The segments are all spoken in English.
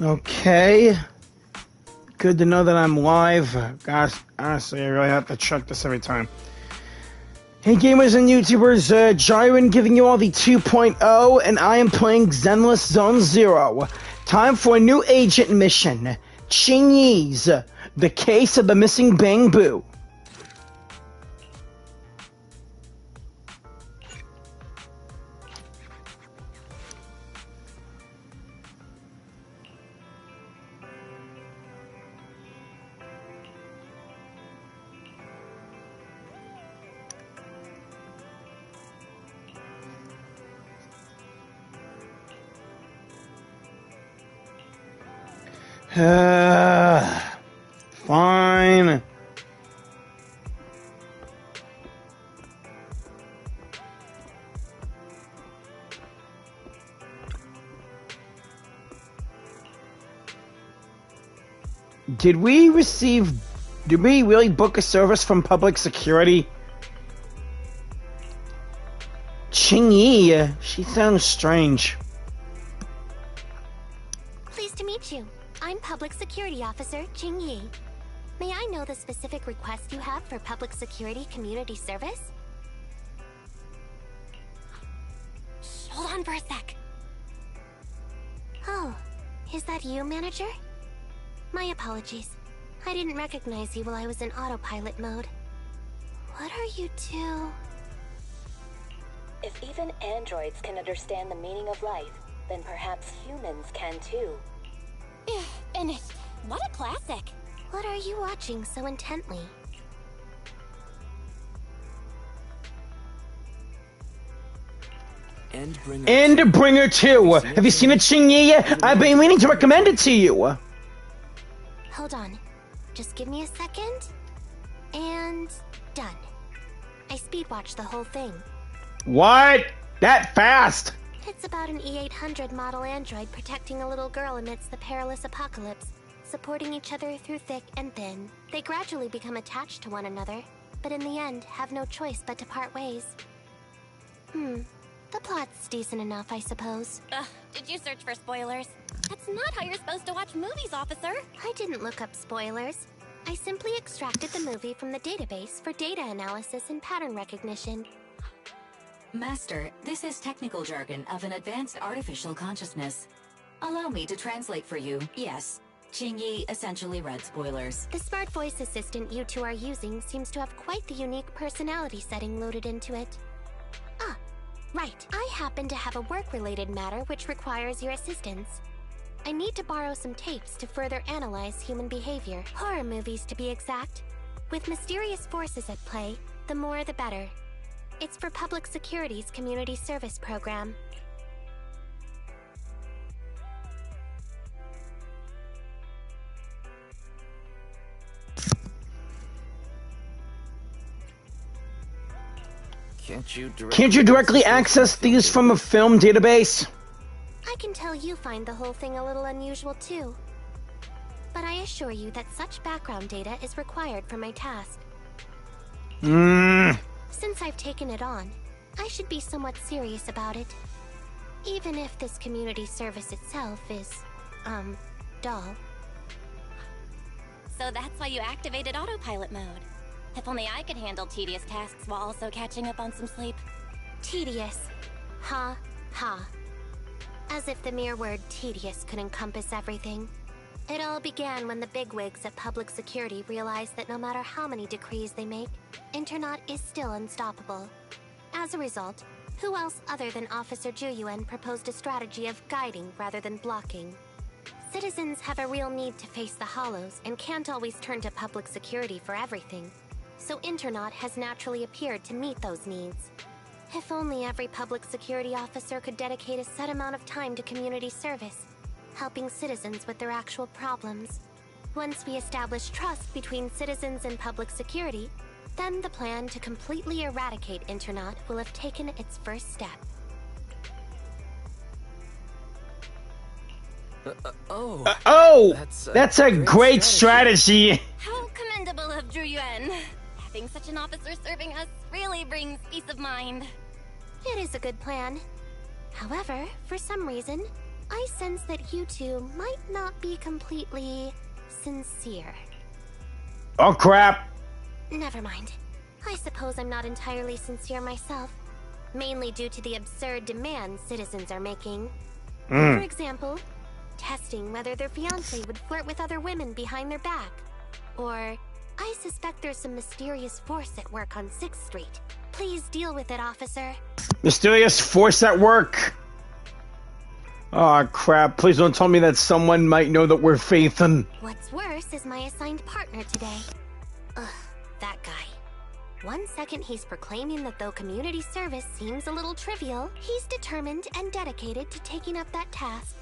Okay. Good to know that I'm live. Gosh, honestly, I really have to check this every time. Hey gamers and YouTubers, Jyran giving you all the 2.0, and I am playing Zenless Zone Zero. Time for a new agent mission. Qingyi's, the case of the missing Bamboo. Fine. Did we really book a service from public security? Qingyi, she sounds strange. Pleased to meet you. I'm Public Security Officer Qingyi. May I know the specific request you have for public security community service? Shh, hold on for a sec. Oh, is that you, Manager? My apologies. I didn't recognize you while I was in autopilot mode. What are you two? If even androids can understand the meaning of life, then perhaps humans can too. Finished. What a classic. What are you watching so intently? Endbringer 2. Have you seen it, Qingyi? I've been meaning to recommend it to you. Hold on. Just give me a second. And done. I speed watched the whole thing. What? That fast? It's about an E-800 model android protecting a little girl amidst the perilous apocalypse, supporting each other through thick and thin. They gradually become attached to one another, but in the end have no choice but to part ways. The plot's decent enough, I suppose. Did you search for spoilers? That's not how you're supposed to watch movies, officer. I didn't look up spoilers. I simply extracted the movie from the database for data analysis and pattern recognition. Master, this is technical jargon of an advanced artificial consciousness. Allow me to translate for you. Yes, Qingyi essentially read spoilers. The smart voice assistant you two are using seems to have quite the unique personality setting loaded into it. Ah, right. I happen to have a work-related matter which requires your assistance. I need to borrow some tapes to further analyze human behavior. Horror movies, to be exact. With mysterious forces at play, the more the better. It's for Public Security's community service program. Can't you directly access these from a film database? I can tell you find the whole thing a little unusual too. But I assure you that such background data is required for my task. Since I've taken it on, I should be somewhat serious about it. Even if this community service itself is, dull. So that's why you activated autopilot mode. If only I could handle tedious tasks while also catching up on some sleep. Tedious. Ha, ha. As if the mere word tedious could encompass everything. It all began when the bigwigs at Public Security realized that no matter how many decrees they make, Internet is still unstoppable. As a result, who else other than Officer Jyran proposed a strategy of guiding rather than blocking? Citizens have a real need to face the hollows and can't always turn to Public Security for everything. So Internet has naturally appeared to meet those needs. If only every Public Security officer could dedicate a set amount of time to community service, helping citizens with their actual problems. Once we establish trust between citizens and Public Security, then the plan to completely eradicate Internet will have taken its first step. That's a great strategy. How commendable of Jyran. Having such an officer serving us really brings peace of mind. It is a good plan. However, for some reason, I sense that you two might not be completely sincere. Oh, crap. Never mind. I suppose I'm not entirely sincere myself. Mainly due to the absurd demands citizens are making. For example, testing whether their fiancé would flirt with other women behind their back. Or, I suspect there's some mysterious force at work on 6th Street. Please deal with it, officer. Mysterious force at work? Oh, crap. Please don't tell me that someone might know that we're Faithin. What's worse is my assigned partner today. Ugh, that guy. One second he's proclaiming that though community service seems a little trivial, he's determined and dedicated to taking up that task.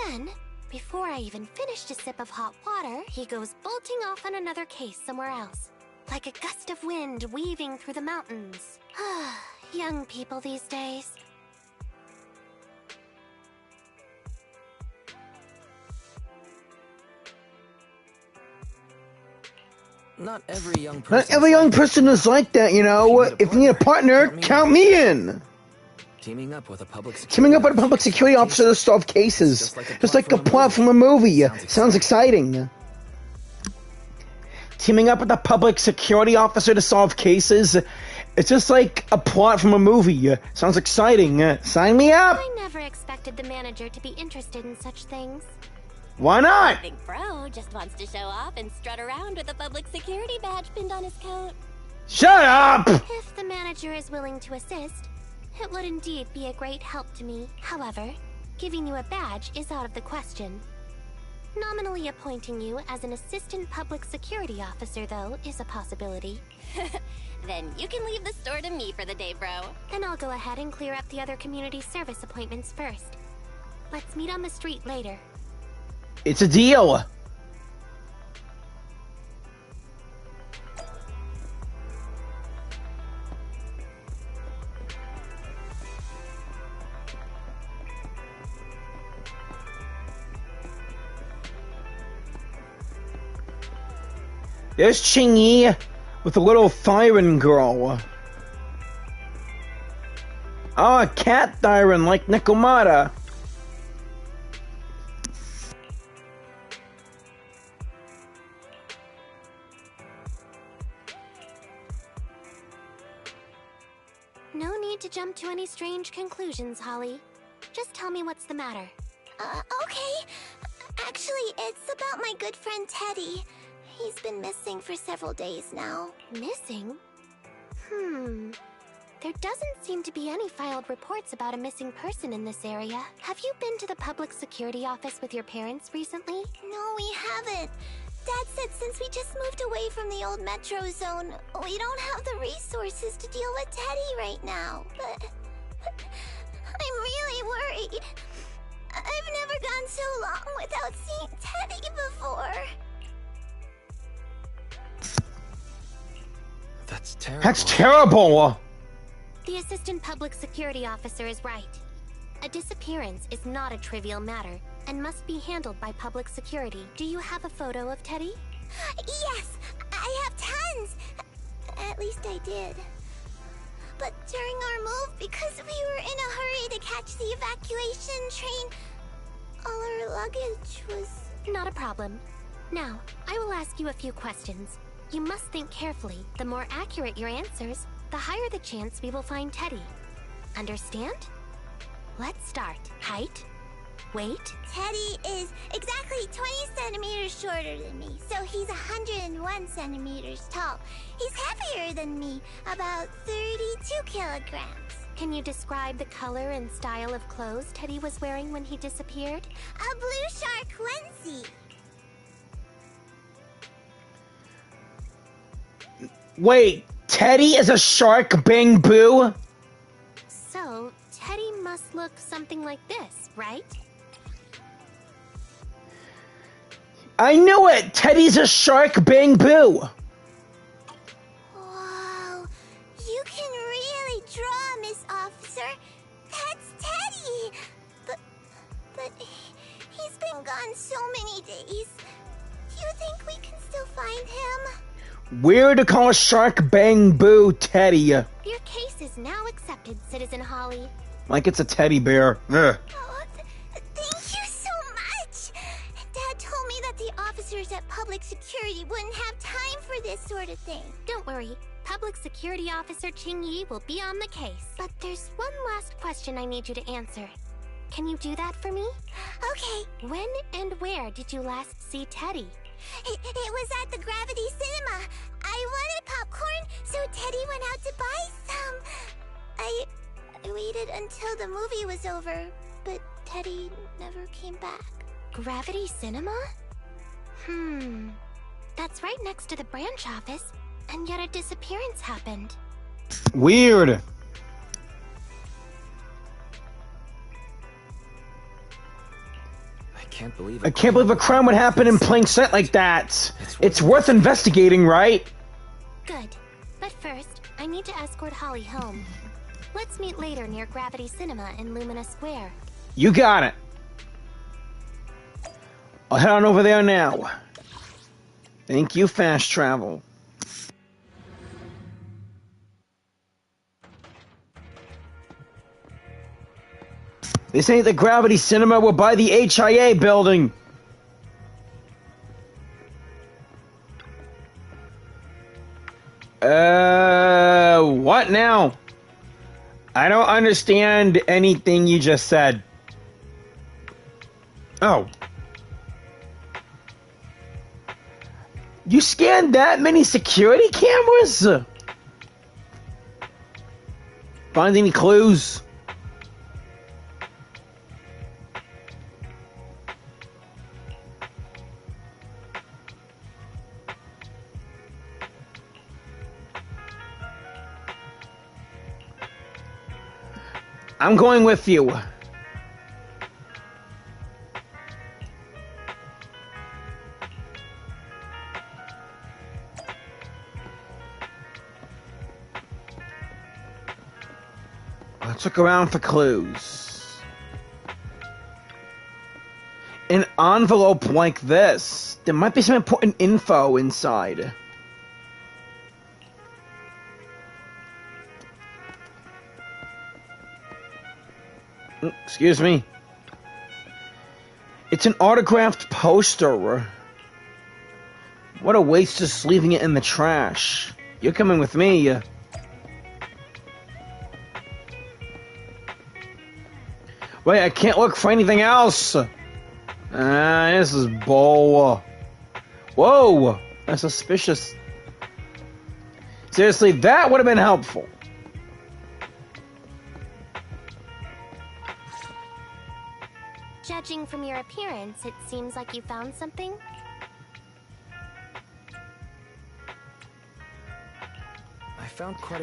Then, before I even finished a sip of hot water, he goes bolting off on another case somewhere else. Like a gust of wind weaving through the mountains. Young people these days. Not every young person is like that, you know. If you need a partner, count me in. Teaming up with a public security officer to solve cases. Just like a plot from a movie. Sounds exciting. Teaming up with a public security officer to solve cases. It's just like a plot from a movie. Sounds exciting. Sign me up. I never expected the manager to be interested in such things. Why not? I think Bro just wants to show off and strut around with a public security badge pinned on his coat. Shut up! If the manager is willing to assist, it would indeed be a great help to me. However, giving you a badge is out of the question. Nominally appointing you as an assistant public security officer, though, is a possibility. Then you can leave the store to me for the day, Bro. And I'll go ahead and clear up the other community service appointments first. Let's meet on the street later. It's a deal. There's Qingyi with a little Thyran girl. Oh, a cat Thyran like Nikomata. No need to jump to any strange conclusions, Holly. Just tell me what's the matter. Okay. Actually, it's about my good friend Teddy. He's been missing for several days now. Missing? There doesn't seem to be any filed reports about a missing person in this area. Have you been to the public security office with your parents recently? No, we haven't. Dad said since we just moved away from the old metro zone, we don't have the resources to deal with Teddy right now. But I'm really worried. I've never gone so long without seeing Teddy before. That's terrible. That's terrible. The assistant public security officer is right. A disappearance is not a trivial matter and must be handled by public security. Do you have a photo of Teddy? Yes, I have tons. At least I did. But during our move, because we were in a hurry to catch the evacuation train, all our luggage was... Not a problem. Now, I will ask you a few questions. You must think carefully. The more accurate your answers, the higher the chance we will find Teddy. Understand? Let's start. Height? Weight? Teddy is exactly 20 centimeters shorter than me, so he's 101 centimeters tall. He's heavier than me, about 32 kilograms. Can you describe the color and style of clothes Teddy was wearing when he disappeared? A blue shark onesie. Wait, Teddy is a shark, Bang Boo? So, Teddy must look something like this, right? I knew it! Teddy's a shark, Bang Boo! Whoa, you can really draw, Miss Officer. That's Teddy. But he's been gone so many days. Do you think we can still find him? Weird to call a shark Bang Boo Teddy. Your case is now accepted, Citizen Holly. Like it's a teddy bear. Ugh. Oh, managers at public security wouldn't have time for this sort of thing. Don't worry. Public Security Officer Qingyi will be on the case. But there's one last question I need you to answer. Can you do that for me? Okay. When and where did you last see Teddy? It was at the Gravity Cinema. I wanted popcorn, so Teddy went out to buy some. I waited until the movie was over, but Teddy never came back. Gravity Cinema? That's right next to the branch office, and yet a disappearance happened. Weird. I can't believe a crime would happen in plain sight like that. It's worth investigating, right? Good. But first, I need to escort Holly home. Let's meet later near Gravity Cinema in Lumina Square. You got it. I'll head on over there now. Thank you, fast travel. This ain't the Gravity Cinema, we're by the HIA building. What now? I don't understand anything you just said. Oh. You scanned that many security cameras? Find any clues? I'm going with you. Let's look around for clues. An envelope like this. There might be some important info inside. Excuse me. It's an autographed poster. What a waste just leaving it in the trash. You're coming with me. Wait, I can't look for anything else. This is bull. Whoa, that's suspicious. Seriously, that would have been helpful. Judging from your appearance, it seems like you found something. I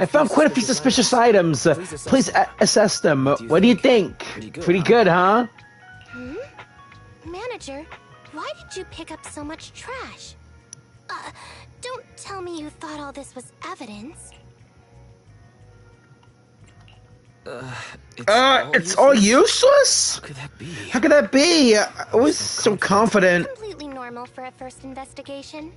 found quite a few suspicious items. Please assess them. What do you think? Pretty good, huh? Manager, why did you pick up so much trash? Don't tell me you thought all this was evidence. It's all useless? How could that be? How could that be? I was so confident. Completely normal for a first investigation.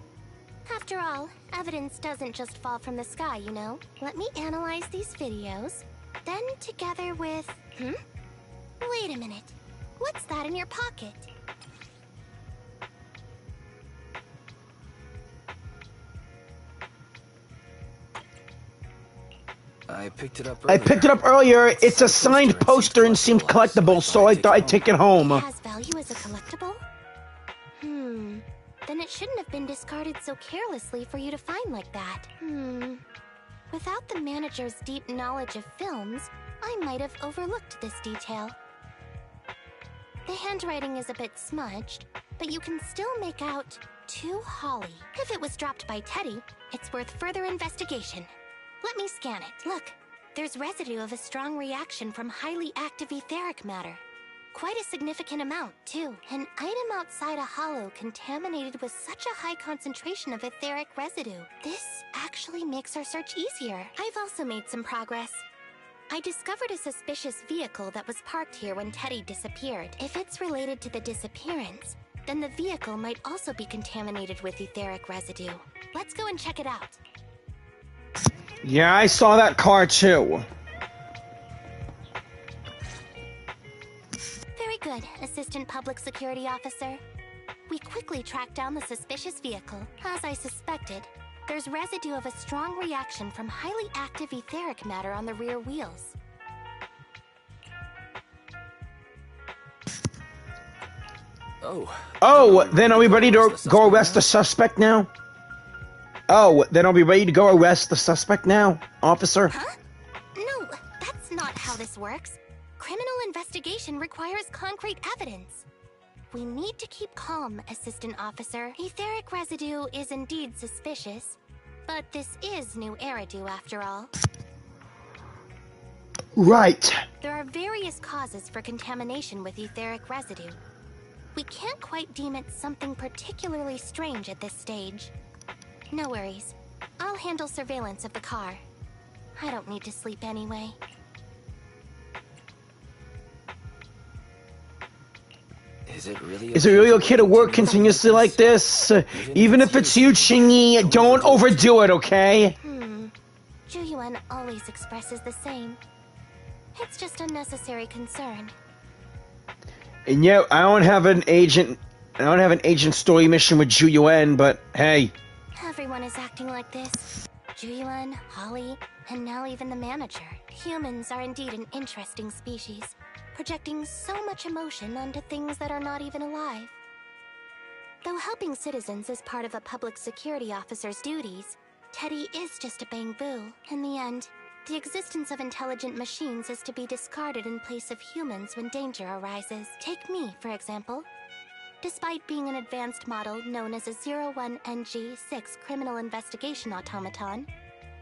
After all, evidence doesn't just fall from the sky, you know. Let me analyze these videos, then together with... Wait a minute. What's that in your pocket? I picked it up earlier. It's a signed poster and seemed collectible, so I thought I'd take it home. It has value as a collectible? Then it shouldn't have been discarded so carelessly for you to find like that. Without the manager's deep knowledge of films, I might have overlooked this detail. The handwriting is a bit smudged, but you can still make out "To Holly." If it was dropped by Teddy, it's worth further investigation. Let me scan it. Look, there's residue of a strong reaction from highly active etheric matter. Quite a significant amount, too. An item outside a hollow contaminated with such a high concentration of etheric residue. This actually makes our search easier. I've also made some progress. I discovered a suspicious vehicle that was parked here when Teddy disappeared. If it's related to the disappearance, then the vehicle might also be contaminated with etheric residue. Let's go and check it out. Yeah, I saw that car too. Very good, Assistant Public Security Officer. We quickly tracked down the suspicious vehicle. As I suspected, there's residue of a strong reaction from highly active etheric matter on the rear wheels. Oh, then are we ready to go arrest the suspect now? Oh, then are we ready to go arrest the suspect now, officer? Huh? No, that's not how this works. Criminal investigation requires concrete evidence. We need to keep calm, Assistant Officer. Etheric residue is indeed suspicious, but this is new Eridu after all. Right. There are various causes for contamination with etheric residue. We can't quite deem it something particularly strange at this stage. No worries. I'll handle surveillance of the car. I don't need to sleep anyway. Is it really okay to work continuously like this? Even if it's you, Qingyi, don't overdo it, okay? Jyran always expresses the same. It's just unnecessary concern. And yeah, I don't have an agent story mission with Jyran, but hey. Everyone is acting like this. Jyran, Holly, and now even the manager. Humans are indeed an interesting species, projecting so much emotion onto things that are not even alive. Though helping citizens is part of a public security officer's duties, Teddy is just a bamboo. In the end, the existence of intelligent machines is to be discarded in place of humans when danger arises. Take me, for example. Despite being an advanced model known as a 01NG6 criminal investigation automaton,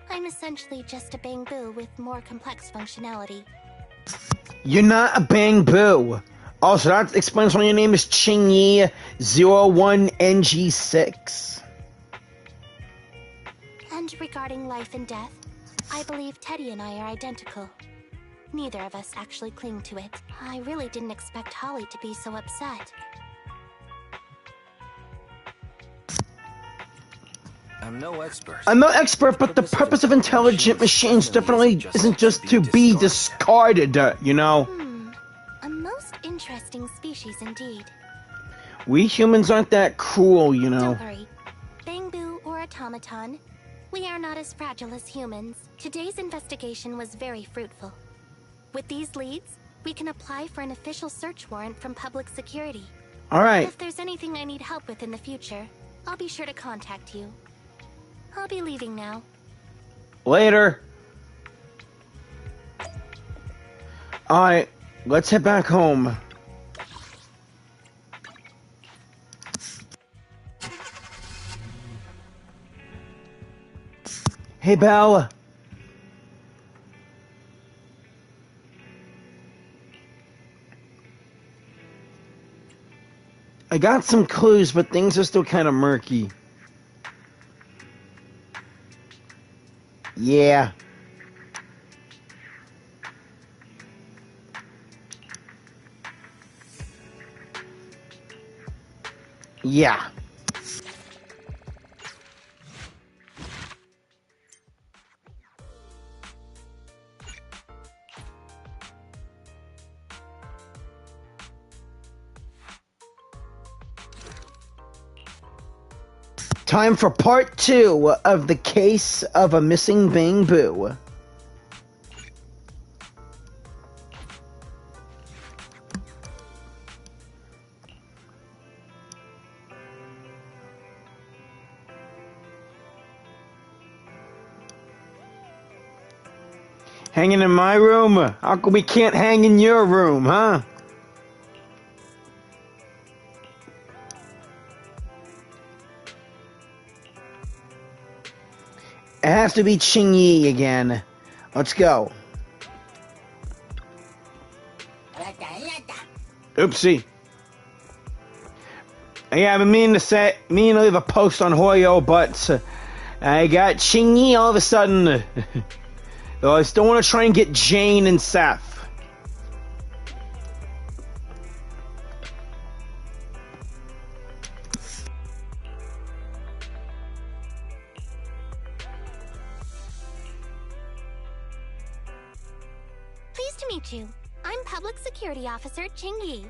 I'm essentially just a bamboo with more complex functionality. You're not a bamboo. Also, that explains why your name is Qingyi 01NG6. And regarding life and death, I believe Teddy and I are identical. Neither of us actually cling to it. I really didn't expect Holly to be so upset. I'm no expert. I'm no expert, but the purpose of intelligent machines definitely isn't just to be discarded, you know? A most interesting species indeed. We humans aren't that cruel, you know? Don't worry. Bamboo or automaton, we are not as fragile as humans. Today's investigation was very fruitful. With these leads, we can apply for an official search warrant from public security. Alright. If there's anything I need help with in the future, I'll be sure to contact you. I'll be leaving now. Later. Alright, let's head back home. Hey, Belle. I got some clues, but things are still kind of murky. Yeah. Yeah. Time for part 2 of the case of a missing bamboo. Hanging in my room? How come we can't hang in your room, huh? It has to be Qingyi again. Let's go. Oopsie. Yeah, I've been meaning to leave a post on Hoyo, but I got Qingyi all of a sudden. Though I still want to try and get Jane and Seth. Pleased to meet you. I'm Public Security Officer Qingyi.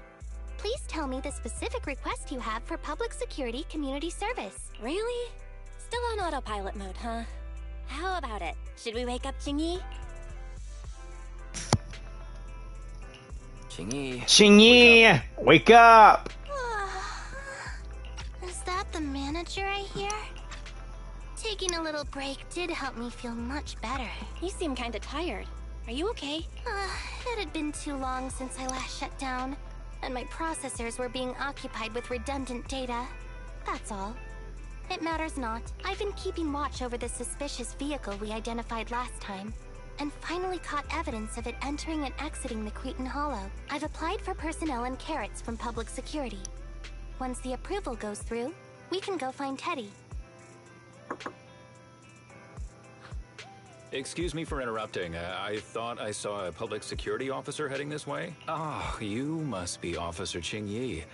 Please tell me the specific request you have for public security community service. Really? Still on autopilot mode, huh? How about it? Should we wake up Qingyi? Qingyi, wake up! Is that the manager I hear? Taking a little break did help me feel much better. You seem kinda tired. Are you okay? It had been too long since I last shut down, and my processors were being occupied with redundant data. That's all. It matters not. I've been keeping watch over the suspicious vehicle we identified last time, and finally caught evidence of it entering and exiting the Cretan Hollow. I've applied for personnel and carrots from public security. Once the approval goes through, we can go find Teddy. Excuse me for interrupting. I thought I saw a public security officer heading this way. Ah, you must be Officer Qingyi.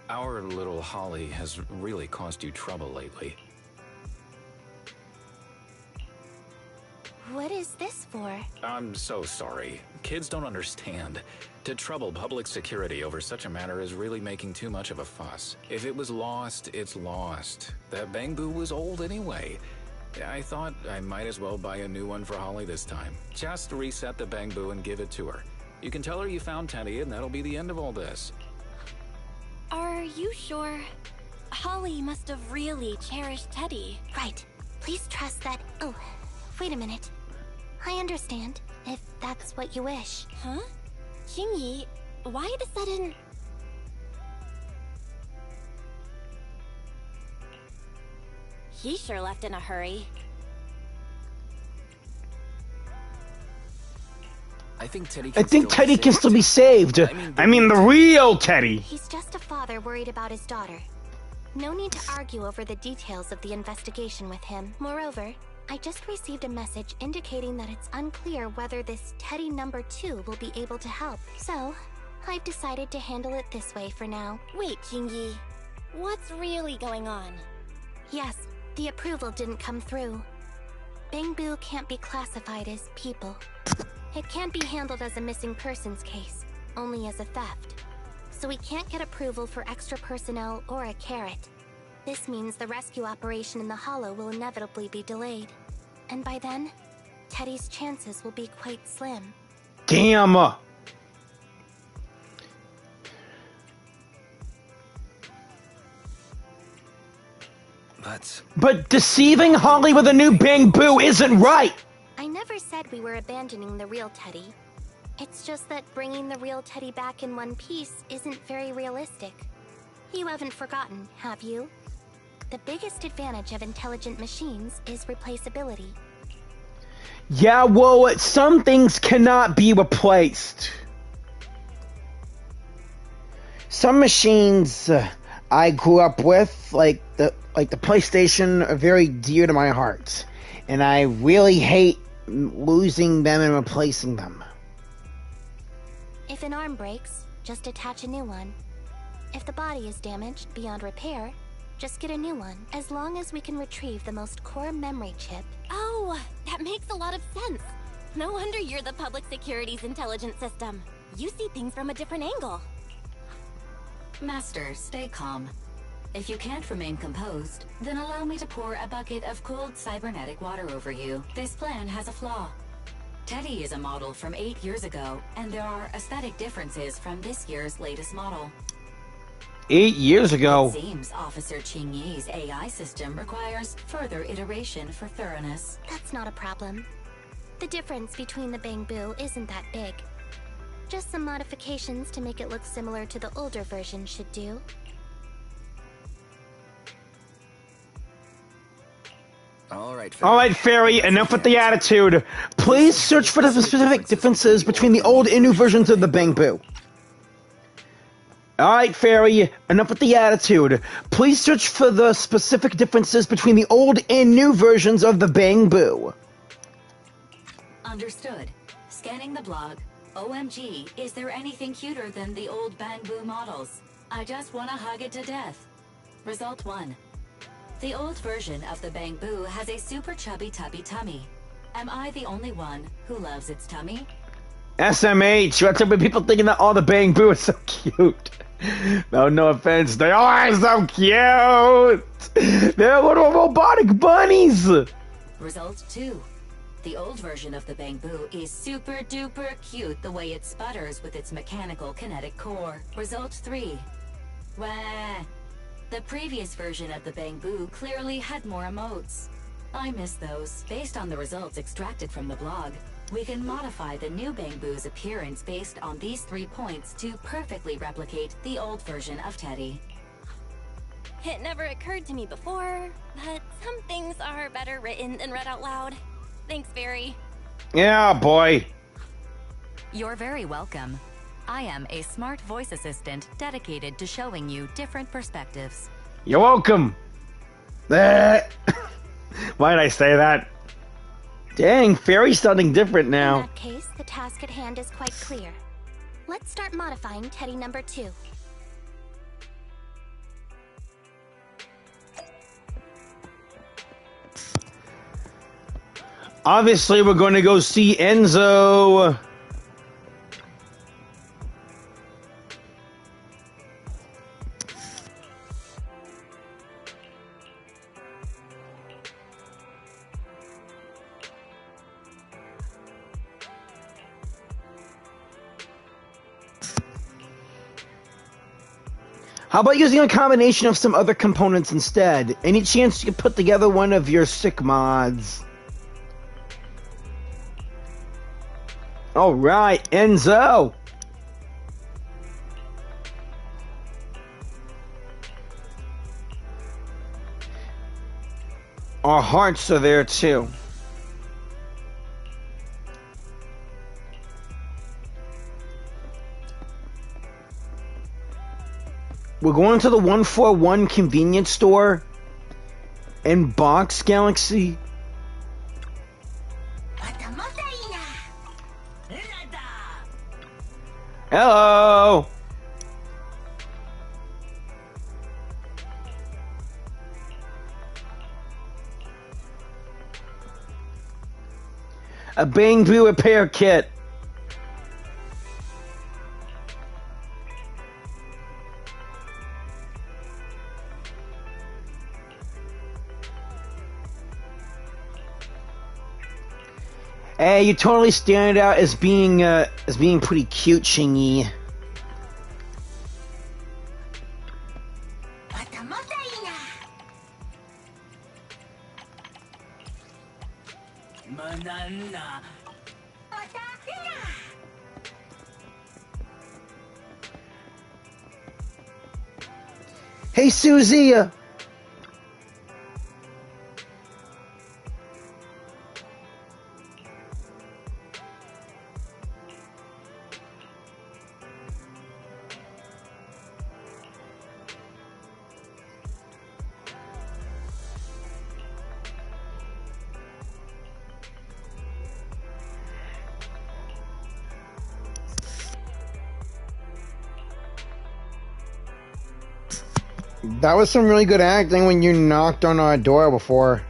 Our little Holly has really caused you trouble lately. What is this for? I'm so sorry. Kids don't understand. To trouble public security over such a matter is really making too much of a fuss. If it was lost, it's lost. That Bangbu was old anyway. I thought I might as well buy a new one for Holly this time. Just reset the Bangbu and give it to her. You can tell her you found Teddy and that'll be the end of all this. Are you sure? Holly must have really cherished Teddy. Right. Please trust that... Oh, wait a minute. I understand, if that's what you wish. Huh? Qingyi, why the sudden... He sure left in a hurry. I think Teddy can still be saved. I mean, the real Teddy. He's just a father worried about his daughter. No need to argue over the details of the investigation with him. Moreover, I just received a message indicating that it's unclear whether this Teddy number 2 will be able to help. So, I've decided to handle it this way for now. Wait, Qingyi. What's really going on? Yes, the approval didn't come through. Bangbu can't be classified as people. It can't be handled as a missing persons case, only as a theft. So we can't get approval for extra personnel or a carrot. This means the rescue operation in the Hollow will inevitably be delayed. And by then, Teddy's chances will be quite slim. Damn! But deceiving Holly with a new Bangbu isn't right! I never said we were abandoning the real Teddy. It's just that bringing the real Teddy back in one piece isn't very realistic. You haven't forgotten, have you? The biggest advantage of intelligent machines is replaceability. Yeah, well, some things cannot be replaced. Some machines I grew up with, like the PlayStation, are very dear to my heart. And I really hate losing them and replacing them. If an arm breaks, just attach a new one. If the body is damaged beyond repair, just get a new one. As long as we can retrieve the most core memory chip. Oh, that makes a lot of sense. No wonder you're the public security's intelligence system. You see things from a different angle. Master, stay calm. If you can't remain composed, then allow me to pour a bucket of cold cybernetic water over you. This plan has a flaw. Teddy is a model from 8 years ago, and there are aesthetic differences from this year's latest model. 8 years ago? It seems Officer Qingyi's AI system requires further iteration for thoroughness. That's not a problem. The difference between the Bangbu isn't that big. Just some modifications to make it look similar to the older version should do. Alright, Fairy, enough with the attitude. Please search for the specific differences between the old and new versions of the Bangbu. Alright, Fairy, enough with the attitude. Please search for the specific differences between the old and new versions of the Bangbu. Understood. Scanning the blog. OMG, is there anything cuter than the old Bangbu models? I just wanna hug it to death. Result 1. The old version of the Bangbu has a super chubby tubby tummy. Am I the only one who loves its tummy? SMH. What's up with people thinking that all the bamboo is so cute? No offense. They are so cute. They're little robotic bunnies. Result 2. The old version of the bamboo is super duper cute the way it sputters with its mechanical kinetic core. Result 3. Wah. The previous version of the bamboo clearly had more emotes. I miss those. Based on the results extracted from the blog, we can modify the new bamboo's appearance based on these 3 points to perfectly replicate the old version of Teddy. It never occurred to me before, but some things are better written than read out loud. Thanks, Barry. Yeah, boy. You're very welcome. I am a smart voice assistant dedicated to showing you different perspectives. You're welcome. Why did I say that? Dang, Fairy's sounding different now. In that case, the task at hand is quite clear. Let's start modifying Teddy number 2. Obviously, we're going to go see Enzo. How about using a combination of some other components instead? Any chance you could put together one of your sick mods? Alright, Enzo! Our hearts are there too. We're going to the 141 convenience store in Box Galaxy. Hello! A bamboo repair kit. Hey, you totally stand out as being pretty cute, Qingyi. Hey, Susie. That was some really good acting when you knocked on our door before.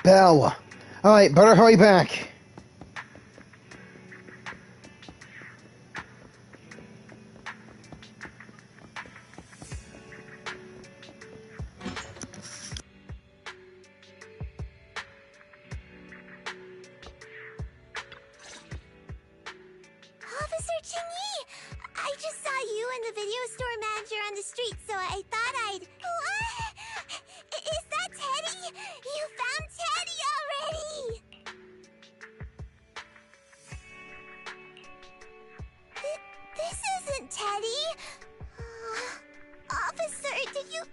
Bell. Alright, better hurry back. Officer Qingyi! I just saw you and the video store manager on the street, so I thought I'd... What? Is that Teddy? You found Teddy already! This isn't Teddy! Officer, did you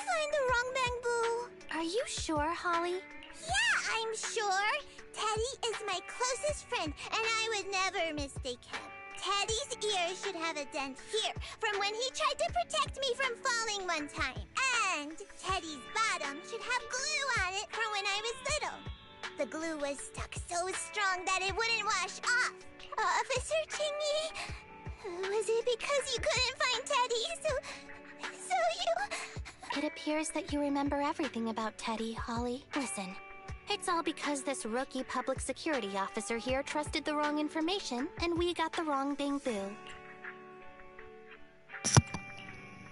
find the wrong bamboo? Are you sure, Holly? Yeah, I'm sure. Teddy is my closest friend, and I would never mistake him. Teddy's ear should have a dent here, from when he tried to protect me from falling one time. And Teddy's bottom should have glue on it from when I was little. The glue was stuck so strong that it wouldn't wash off. Officer Qingyi, was it because you couldn't find Teddy, so you... It appears that you remember everything about Teddy, Holly. Listen, it's all because this rookie public security officer here trusted the wrong information, and we got the wrong Bang-Boo.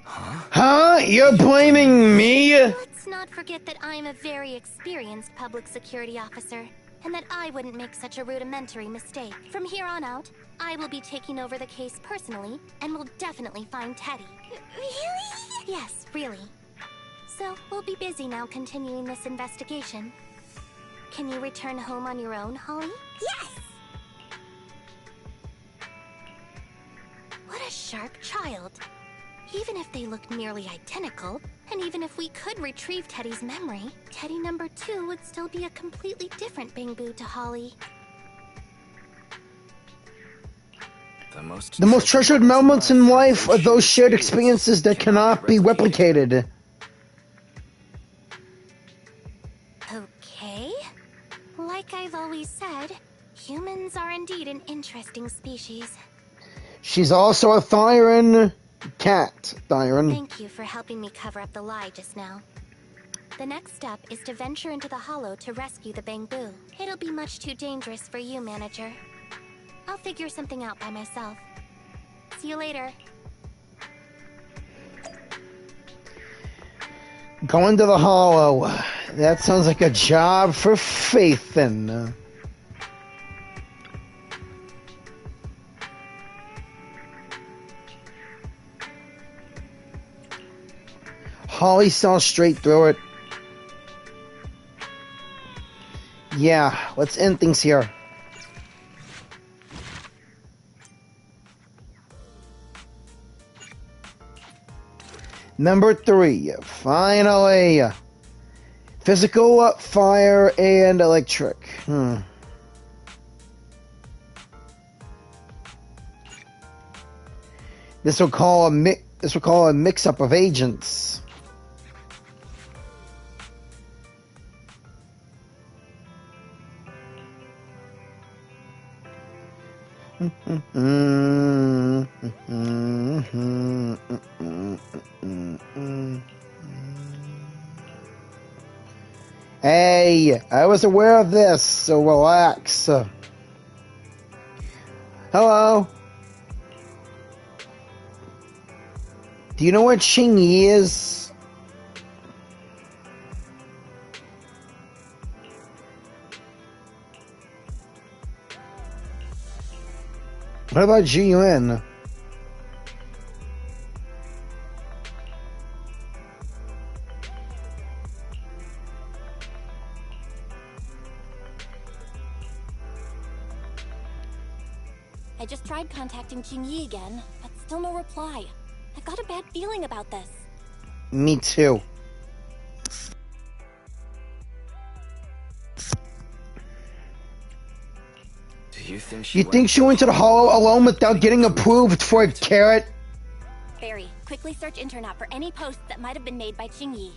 Huh? You're blaming me? Let's not forget that I'm a very experienced public security officer, and that I wouldn't make such a rudimentary mistake. From here on out, I will be taking over the case personally, and will definitely find Teddy. Really? Yes, really. So, we'll be busy now continuing this investigation. Can you return home on your own, Holly? Yes! What a sharp child. Even if they looked nearly identical, and even if we could retrieve Teddy's memory, Teddy number 2 would still be a completely different Bang-Boo to Holly. The most treasured moments in life are those shared experiences that cannot be replicated. Okay. Like I've always said, humans are indeed an interesting species. She's also a Thyran cat, Jyran. Thank you for helping me cover up the lie just now. The next step is to venture into the hollow to rescue the Bang-Boo. It'll be much too dangerous for you, Manager. I'll figure something out by myself. See you later. Going to the hollow. That sounds like a job for Faithin. Holly saw straight through it. Yeah, let's end things here. Number 3, finally. Physical, fire, and electric. This will call a mix-up of agents. Hey, I was aware of this, so relax. Hello? Do you know where Qingyi is? What about Jyran? I just tried contacting Qingyi again, but still no reply. I got a bad feeling about this. Me too. You think she went to the hollow alone without getting approved for a carrot? Barry, quickly search internet for any posts that might have been made by Qingyi.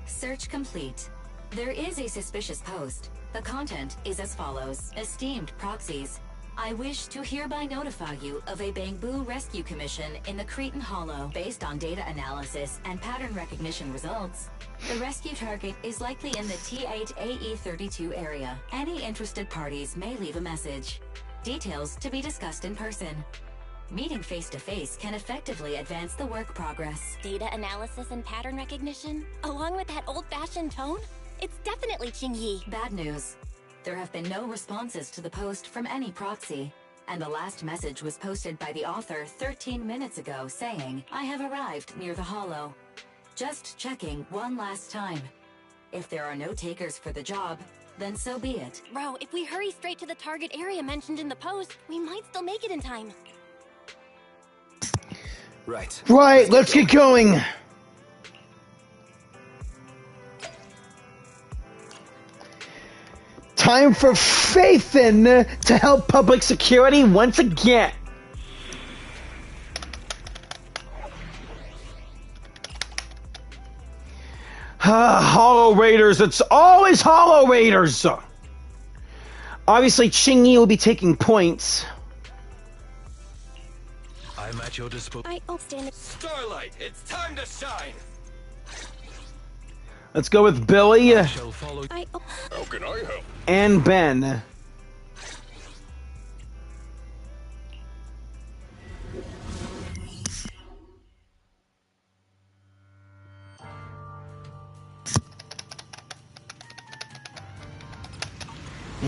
Search complete. There is a suspicious post. The content is as follows. Esteemed proxies, I wish to hereby notify you of a Bang-Boo rescue commission in the Cretan Hollow. Based on data analysis and pattern recognition results, the rescue target is likely in the T8AE32 area. Any interested parties may leave a message. Details to be discussed in person. Meeting face-to-face can effectively advance the work progress. Data analysis and pattern recognition? Along with that old-fashioned tone? It's definitely Qingyi. Bad news. There have been no responses to the post from any proxy, and the last message was posted by the author 13 minutes ago saying, I have arrived near the hollow. Just checking one last time. If there are no takers for the job, then so be it. Bro, if we hurry straight to the target area mentioned in the post, we might still make it in time. Right. Right, let's get going. Time for Faithin to help public security once again. Hollow Raiders. It's always Hollow Raiders. Obviously, Qingyi will be taking points. I'm at your disposal. Starlight, it's time to shine. Let's go with Billy. I shall follow. How can I help? And Ben.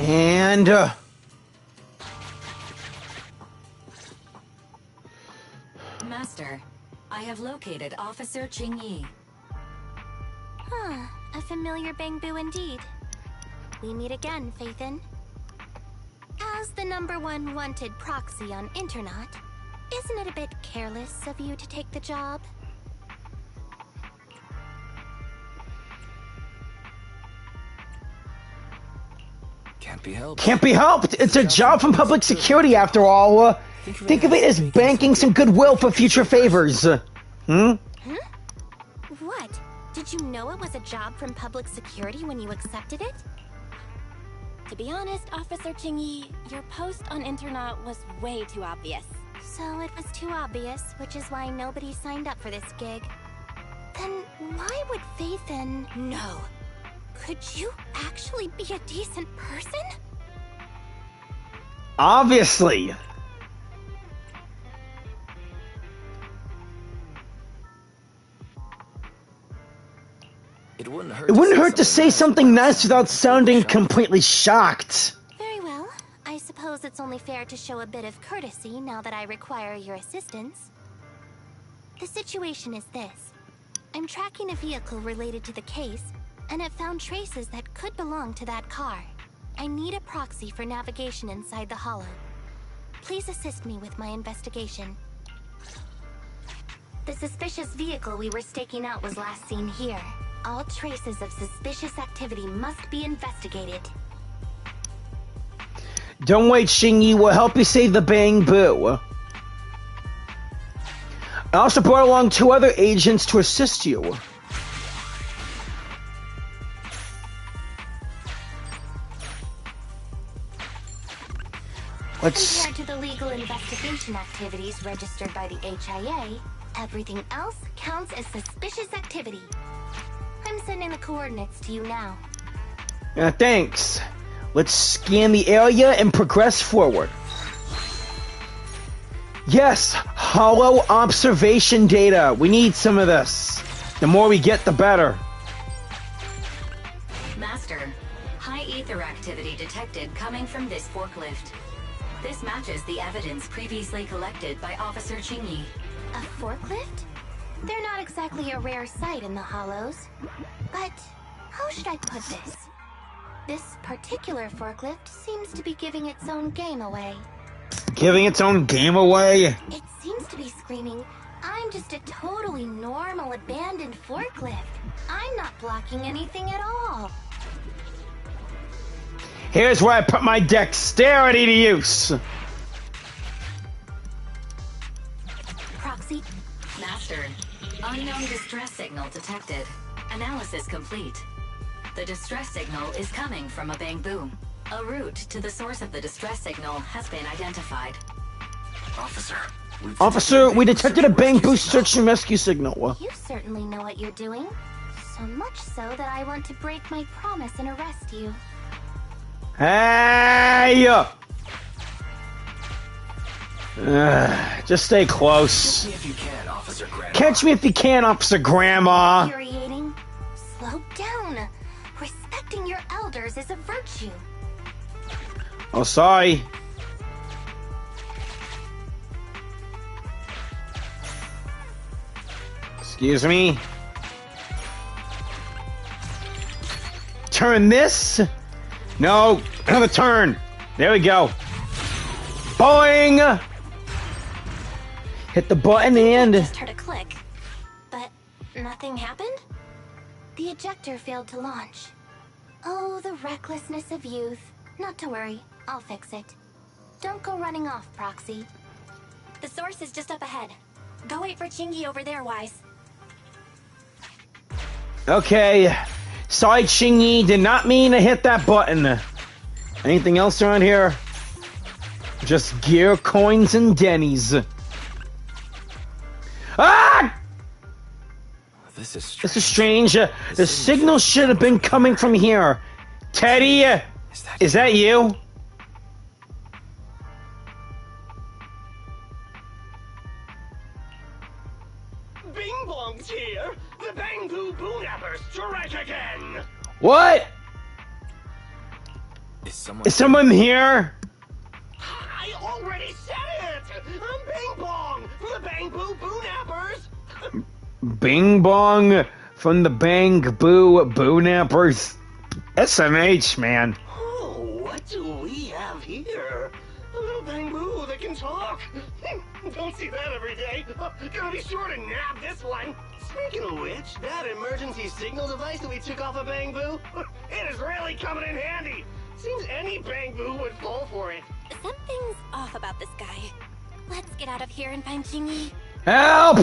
And Master, I have located Officer Qingyi. Huh, a familiar Bangbu indeed. We meet again, Phaethon. As the #1 wanted proxy on Internet, isn't it a bit careless of you to take the job? Can't be helped. can't be helped. It's a job from public security after all. Think of it as banking some goodwill for future favors. What? Did you know it was a job from public security when you accepted it? To be honest, Officer Qingyi, your post on Internet was way too obvious. So it was too obvious, which is why nobody signed up for this gig. Then why would Phaethon... No. Could you actually be a decent person? Obviously. It wouldn't hurt to say something nice without sounding completely shocked. Very well. I suppose it's only fair to show a bit of courtesy now that I require your assistance. The situation is this. I'm tracking a vehicle related to the case, and have found traces that could belong to that car. I need a proxy for navigation inside the hollow. Please assist me with my investigation. The suspicious vehicle we were staking out was last seen here. All traces of suspicious activity must be investigated. Don't wait, Qingyi. We'll help you save the Bangbu. I also brought along 2 other agents to assist you. Compared to the legal investigation activities registered by the HIA, everything else counts as suspicious activity. I'm sending the coordinates to you now. Thanks. Let's scan the area and progress forward. Yes, hollow observation data. We need some of this. The more we get, the better. Master, high ether activity detected coming from this forklift. This matches the evidence previously collected by Officer Qingyi. A forklift? They're not exactly a rare sight in the Hollows. But how should I put this? This particular forklift seems to be giving its own game away. Giving its own game away? It seems to be screaming, I'm just a totally normal abandoned forklift. I'm not blocking anything at all. Here's where I put my dexterity to use. Proxy. Master, unknown distress signal detected. Analysis complete. The distress signal is coming from a Bangbu. A route to the source of the distress signal has been identified. Officer, we detected a Bangbu search and rescue signal. You certainly know what you're doing. So much so that I want to break my promise and arrest you. Hey! Just stay close. Catch me if you can, Officer Grandma. Infuriating. Slow down. Respecting your elders is a virtue. Oh, sorry. Excuse me. Turn this. No, another turn. There we go. Boing! Hit the button and... I just heard a click. But nothing happened? The ejector failed to launch. Oh, the recklessness of youth. Not to worry, I'll fix it. Don't go running off, Proxy. The source is just up ahead. Go wait for Qingyi over there, Wise. Okay. Sorry, Qingyi. Did not mean to hit that button. Anything else around here? Just gear, coins, and Denny's. Ah! This is strange. This is strange. The signal should have been coming from here. Teddy, is that you? Bing Bong's here! The Bang Boo Boonappers strike again! What? Is someone here? I already said it! I'm Bing Bong from the Bang Boo Boonappers! Bing Bong from the Bang Boo Boonappers. SMH, man. Oh, what do we have here? A little Bang Boo that can talk! Don't see that every day. Gonna be sure to nab this one. Speaking of which, that emergency signal device that we took off of Bang Boo, it is really coming in handy. Seems any Bang Boo would fall for it. Something's off about this guy. Let's get out of here and find Qingyi. Help!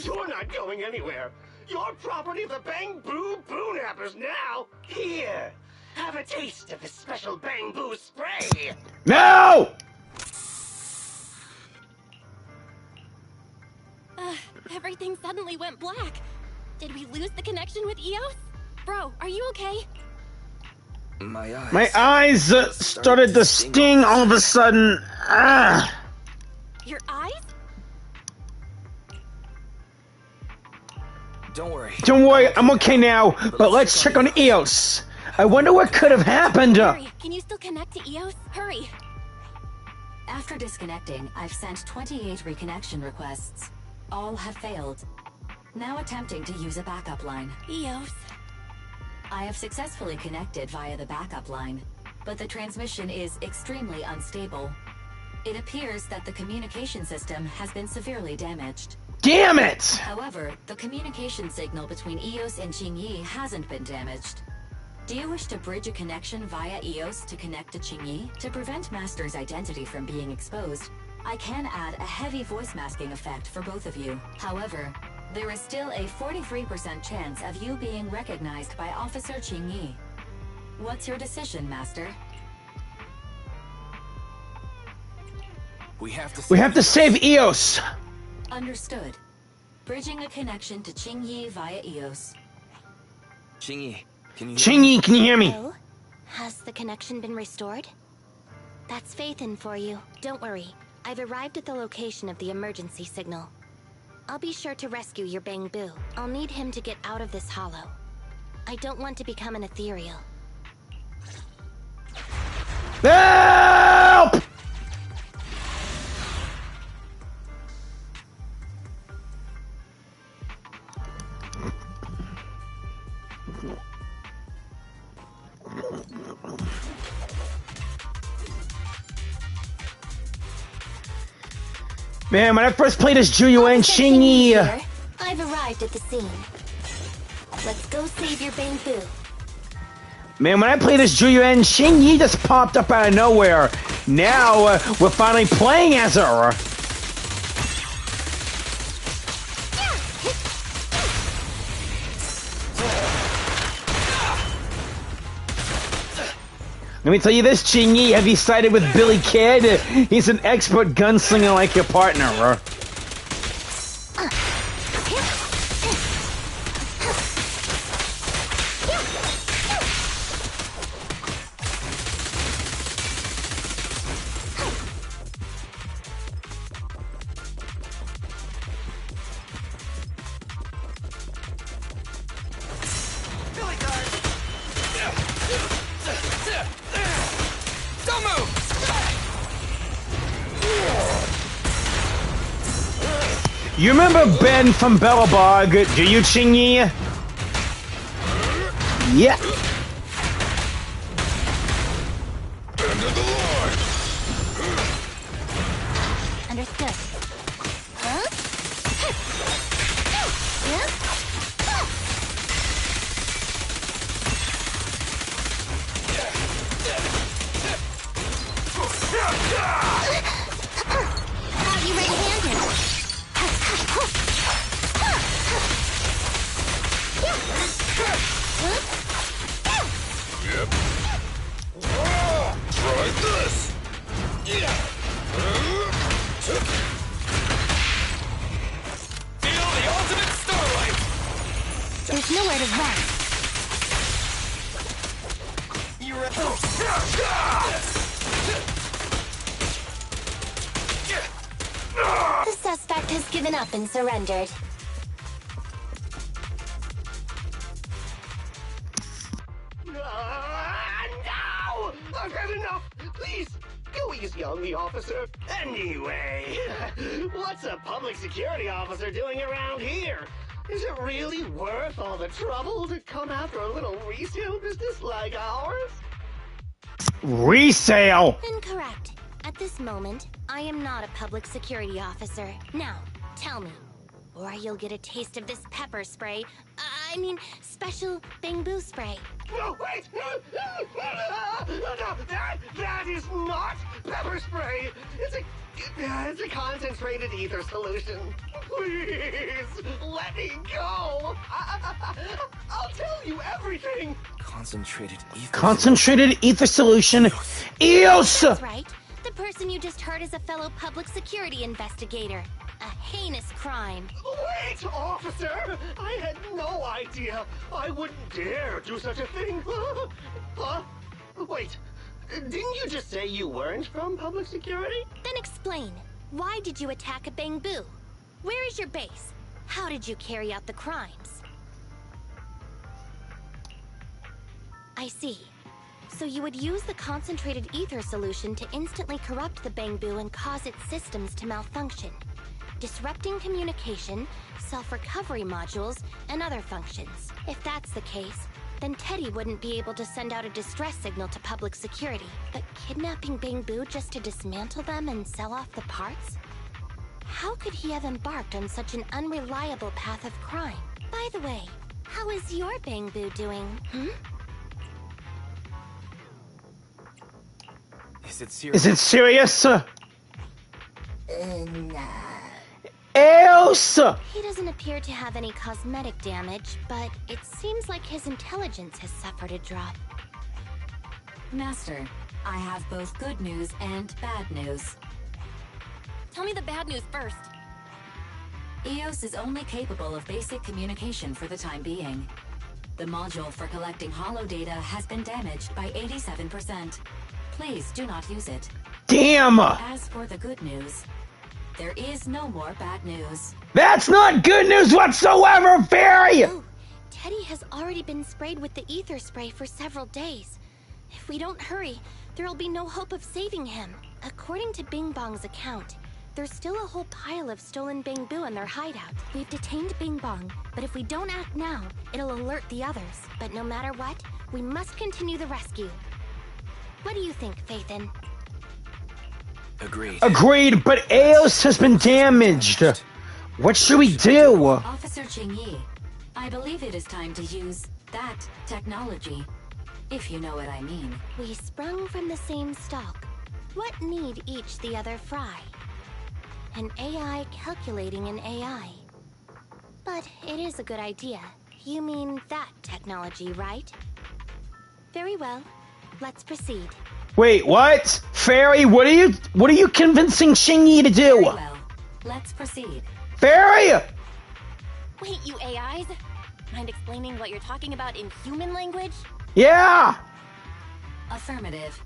You're not going anywhere. You're property of the Bang Boo Boonappers now. Here, have a taste of this special Bang Boo spray. No! Everything suddenly went black. Did we lose the connection with Eos? Bro, are you okay? My eyes started to sting all of a sudden. Ah. Your eyes? Don't worry, I'm okay now, but let's check on Eos. I wonder what could have happened. Hurry, can you still connect to Eos? Hurry. After disconnecting, I've sent 28 reconnection requests. All have failed. Now attempting to use a backup line. Eos. I have successfully connected via the backup line, but the transmission is extremely unstable. It appears that the communication system has been severely damaged. Damn it! However, the communication signal between Eos and Qingyi hasn't been damaged. Do you wish to bridge a connection via Eos to connect to Qingyi? To prevent Master's identity from being exposed, I can add a heavy voice masking effect for both of you. However, there is still a 43% chance of you being recognized by Officer Qingyi. What's your decision, Master? We have to save Eos. Understood. Bridging a connection to Qingyi via Eos. Qingyi, can you hear me? Hello? Has the connection been restored? That's Faithin for you. Don't worry. I've arrived at the location of the emergency signal. I'll be sure to rescue your Bang Boo. I'll need him to get out of this hollow. I don't want to become an ethereal. Help! Man, when I first played as Jyran Qingyi, I've arrived at the scene. Let's go save your Bang Boo. Man, when I played as Jyran Qingyi just popped up out of nowhere. Now, we're finally playing as her. Let me tell you this, Qingyi, have you sided with Billy Kid? He's an expert gunslinger like your partner. You remember Ben from Bellabog, do you, Qingyi? Yeah. Understood. There's nowhere to run. The suspect has given up and surrendered. No! I've had enough! Please, go easy on me, officer. Anyway, what's a public security officer doing around here? Is it really worth all the trouble to come after a little resale business like ours? Resale? Incorrect. At this moment, I am not a public security officer. Now, tell me, or you'll get a taste of this pepper spray. I mean, special bamboo spray. No, wait! No, that is not pepper spray! It's a concentrated ether solution. Please, let me go! I'll tell you everything! Concentrated ether solution. EOS! That's right. The person you just heard is a fellow public security investigator. A heinous crime. Wait, officer! I had no idea. I wouldn't dare do such a thing. Huh? Wait, didn't you just say you weren't from public security? Then explain. Why did you attack a bamboo? Where is your base? How did you carry out the crimes? I see. So you would use the concentrated ether solution to instantly corrupt the bamboo and cause its systems to malfunction, disrupting communication, self-recovery modules, and other functions. If that's the case, then Teddy wouldn't be able to send out a distress signal to public security. But kidnapping bamboo just to dismantle them and sell off the parts? How could he have embarked on such an unreliable path of crime? By the way, how is your bamboo doing, Is it serious? Is it serious? Else! He doesn't appear to have any cosmetic damage, but it seems like his intelligence has suffered a drop. Master, I have both good news and bad news. Tell me the bad news first. EOS is only capable of basic communication for the time being. The module for collecting holo data has been damaged by 87%. Please do not use it. Damn! As for the good news, there is no more bad news. That's not good news whatsoever, Fairy! Oh, Teddy has already been sprayed with the ether spray for several days. If we don't hurry, there'll be no hope of saving him. According to Bing Bong's account, there's still a whole pile of stolen bamboo in their hideout. We've detained Bing Bong, but if we don't act now, it'll alert the others. But no matter what, we must continue the rescue. What do you think, Phaethon? Agreed, but Eos has been damaged. What should we do? Officer Qingyi, I believe it is time to use that technology, if you know what I mean. We sprung from the same stalk. What need each the other fry? An AI calculating an AI. But it is a good idea. You mean that technology, right? Very well. Let's proceed. Wait, what? Fairy, what are you convincing Qingyi to do? Very well. Let's proceed. Fairy! Wait, you AIs? Mind explaining what you're talking about in human language? Yeah! Affirmative.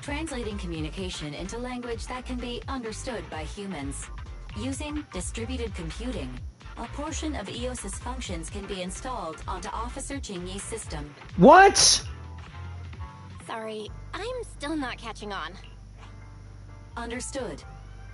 Translating communication into language that can be understood by humans. Using distributed computing, a portion of EOS's functions can be installed onto Officer Qingyi's system. What? Sorry, I'm still not catching on. Understood.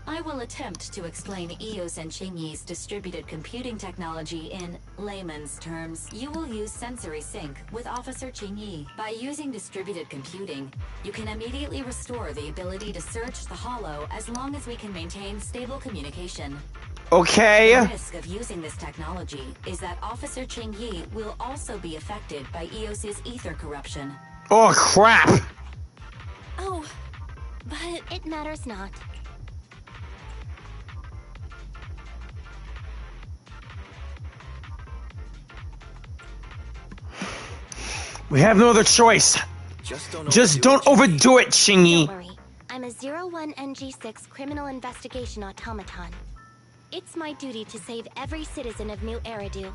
I will attempt to explain EOS and Qingyi's distributed computing technology in layman's terms. You will use sensory sync with Officer Qingyi. By using distributed computing, you can immediately restore the ability to search the holo as long as we can maintain stable communication. Okay. The risk of using this technology is that Officer Qingyi will also be affected by EOS's ether corruption. Oh, crap. Oh, but it matters not. We have no other choice. Just don't overdo it, Qingyi. Don't worry. I'm a 01NG6 criminal investigation automaton. It's my duty to save every citizen of New Eridu.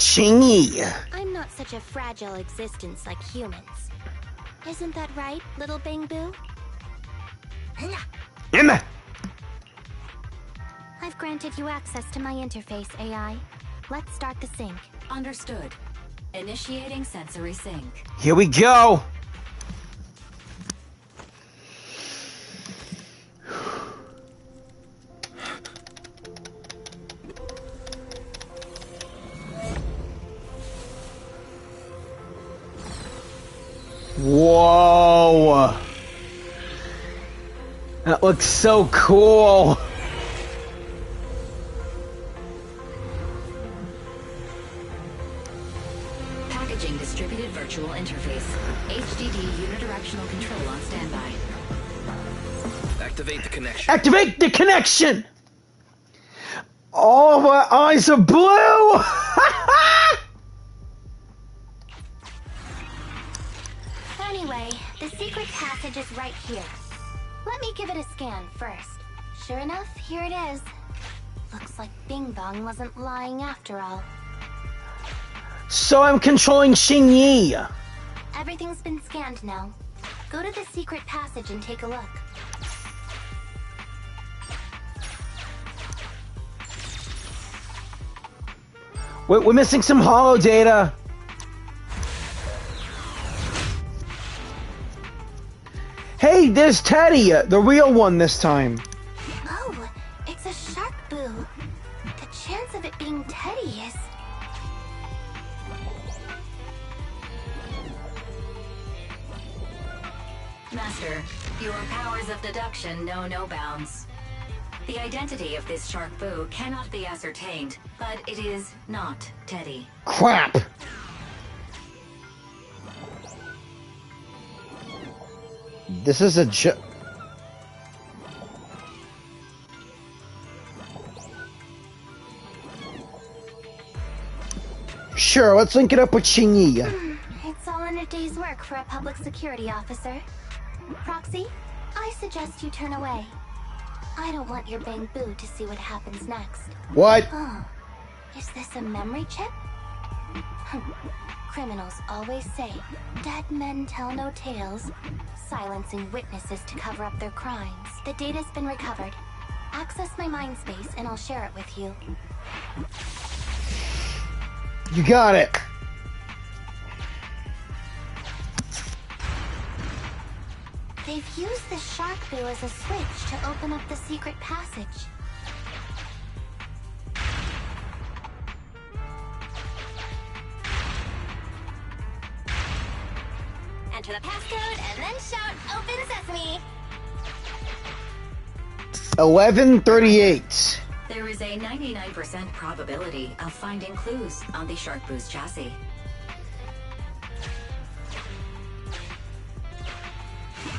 Qingyi. I'm not such a fragile existence like humans. Isn't that right, little Bangbu? Emma. I've granted you access to my interface, AI. Let's start the sync. Understood. Initiating sensory sync. Here we go. Whoa. That looks so cool. Packaging distributed virtual interface. HDD unidirectional control on standby. Activate the connection. Activate the connection. All of our eyes are blue. Anyway, the secret passage is right here. Let me give it a scan first. Sure enough, here it is. Looks like Bing Bong wasn't lying after all. So I'm controlling Qingyi. Everything's been scanned now. Go to the secret passage and take a look. We're missing some holo data. Hey, there's Teddy, the real one this time. Oh, it's a shark boo. The chance of it being Teddy is... Master, your powers of deduction know no bounds. The identity of this shark boo cannot be ascertained, but it is not Teddy. Crap. This is a Sure, let's link it up with Qingyi. It's all in a day's work for a public security officer. Proxy, I suggest you turn away. I don't want your Bangbu to see what happens next. What? Oh, is this a memory chip? Criminals always say, dead men tell no tales, silencing witnesses to cover up their crimes. The data's been recovered. Access my mind space and I'll share it with you. You got it. They've used the shark boo as a switch to open up the secret passage. Enter the passcode and then shout, "Open sesame!" 1138. There is a 99% probability of finding clues on the shark boo's chassis.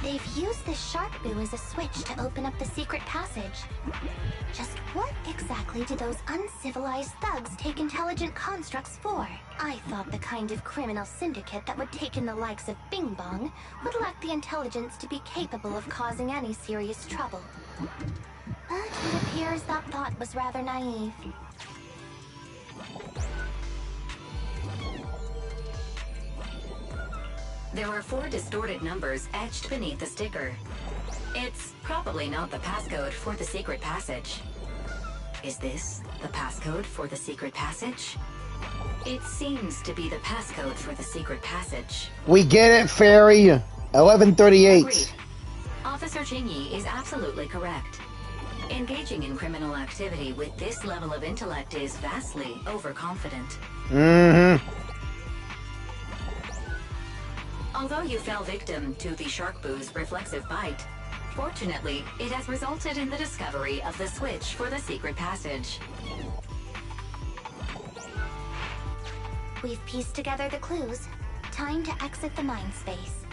They've used the shark boo as a switch to open up the secret passage. Just what exactly do those uncivilized thugs take intelligent constructs for? I thought the kind of criminal syndicate that would take in the likes of Bing Bong would lack the intelligence to be capable of causing any serious trouble. But it appears that thought was rather naive. There are 4 distorted numbers etched beneath the sticker. It's probably not the passcode for the secret passage. Is this the passcode for the secret passage? It seems to be the passcode for the secret passage. We get it, Fairy. 1138. Agreed. Officer Qingyi is absolutely correct. Engaging in criminal activity with this level of intellect is vastly overconfident. Mm-hmm. Although you fell victim to the shark boo's reflexive bite, fortunately, it has resulted in the discovery of the switch for the secret passage. We've pieced together the clues. Time to exit the mind space.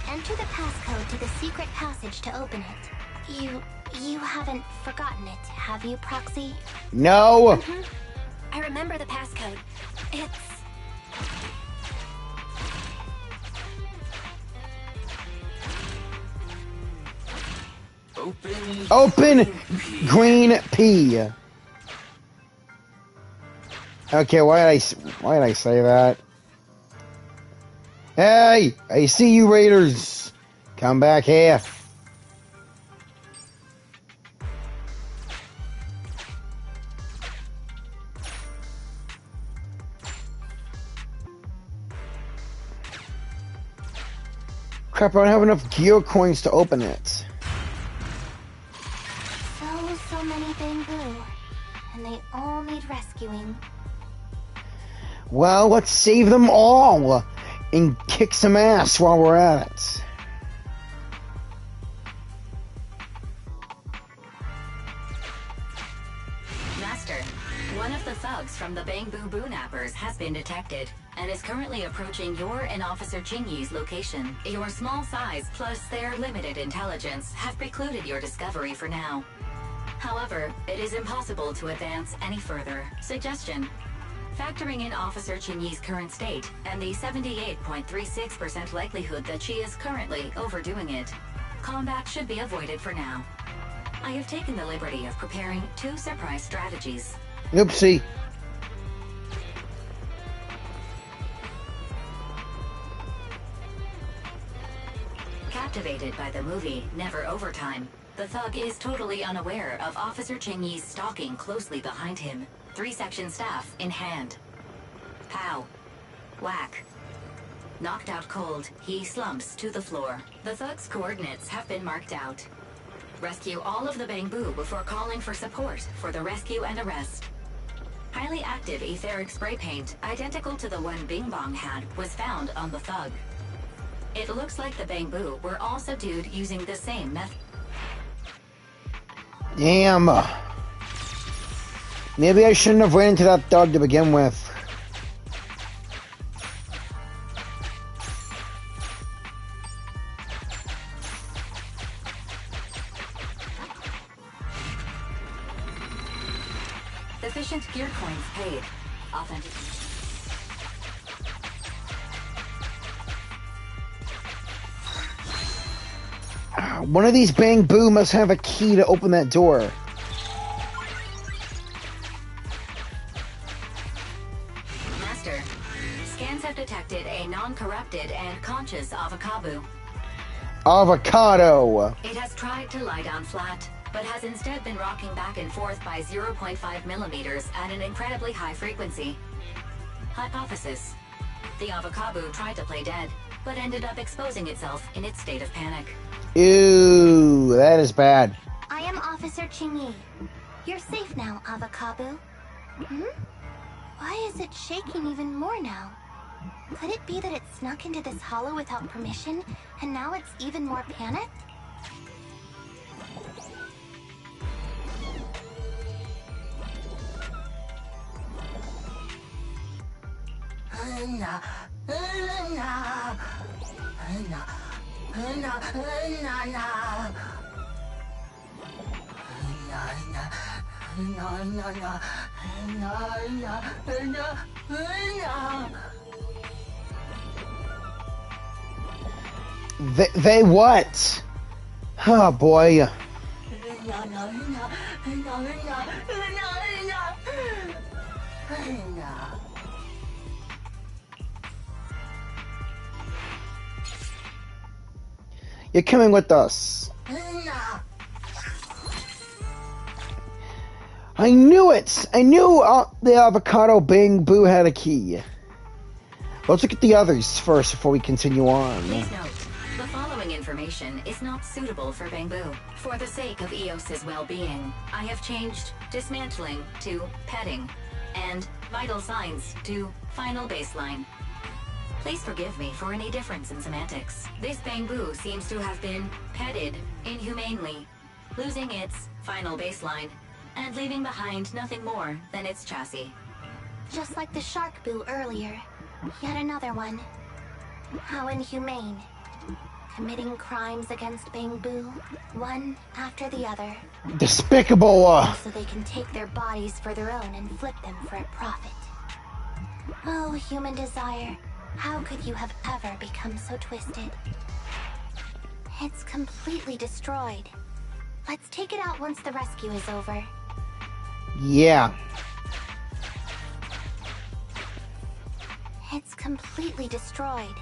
Enter the passcode to the secret passage to open it. You haven't forgotten it, have you, Proxy? No. I remember the passcode. It's... Open green P. Okay, why did I say that? Hey, I see you raiders. Come back here. Crap, I don't have enough gear coins to open it. So many bamboo, and they all need rescuing. Well, let's save them all and kick some ass while we're at it. Master, one of the thugs from the Bamboo Boo Nappers has been detected and is currently approaching your and Officer Qingyi's location. Your small size plus their limited intelligence have precluded your discovery for now. However, it is impossible to advance any further. Suggestion: factoring in Officer Qingyi's current state and the 78.36% likelihood that she is currently overdoing it, combat should be avoided for now. I have taken the liberty of preparing 2 surprise strategies. Oopsie. Captivated by the movie Never Overtime, the thug is totally unaware of Officer Qingyi's stalking closely behind him, 3-section staff in hand. Pow. Whack. Knocked out cold, he slumps to the floor. The thug's coordinates have been marked out. Rescue all of the bamboo before calling for support for the rescue and arrest. Highly active etheric spray paint, identical to the one Bing Bong had, was found on the thug. It looks like the bamboo were all subdued using the same method. Damn. Maybe I shouldn't have ran into that thug to begin with. Sufficient gear coins paid. Authentic. One of these bamboo must have a key to open that door. Master, scans have detected a non-corrupted and conscious avocado. Avocado. It has tried to lie down flat, but has instead been rocking back and forth by 0.5 millimeters at an incredibly high frequency. Hypothesis: the avocado tried to play dead, but ended up exposing itself in its state of panic. Ew, that is bad. I am Officer Qingyi. You're safe now, Avocado. Why is it shaking even more now? Could it be that it snuck into this hollow without permission, and now it's even more panicked? They what? Oh boy. You're coming with us. I knew it! I knew the avocado bamboo had a key. Let's look at the others first before we continue on. Please note, the following information is not suitable for bamboo. For the sake of EOS's well-being, I have changed dismantling to petting, and vital signs to final baseline. Please forgive me for any difference in semantics. This bamboo seems to have been petted inhumanely, losing its final baseline, and leaving behind nothing more than its chassis. Just like the shark boo earlier. Yet another one. How inhumane. Committing crimes against bamboo, one after the other. Despicable! So they can take their bodies for their own and flip them for a profit. Oh, human desire. How could you have ever become so twisted? It's completely destroyed. Let's take it out once the rescue is over. Yeah. It's completely destroyed.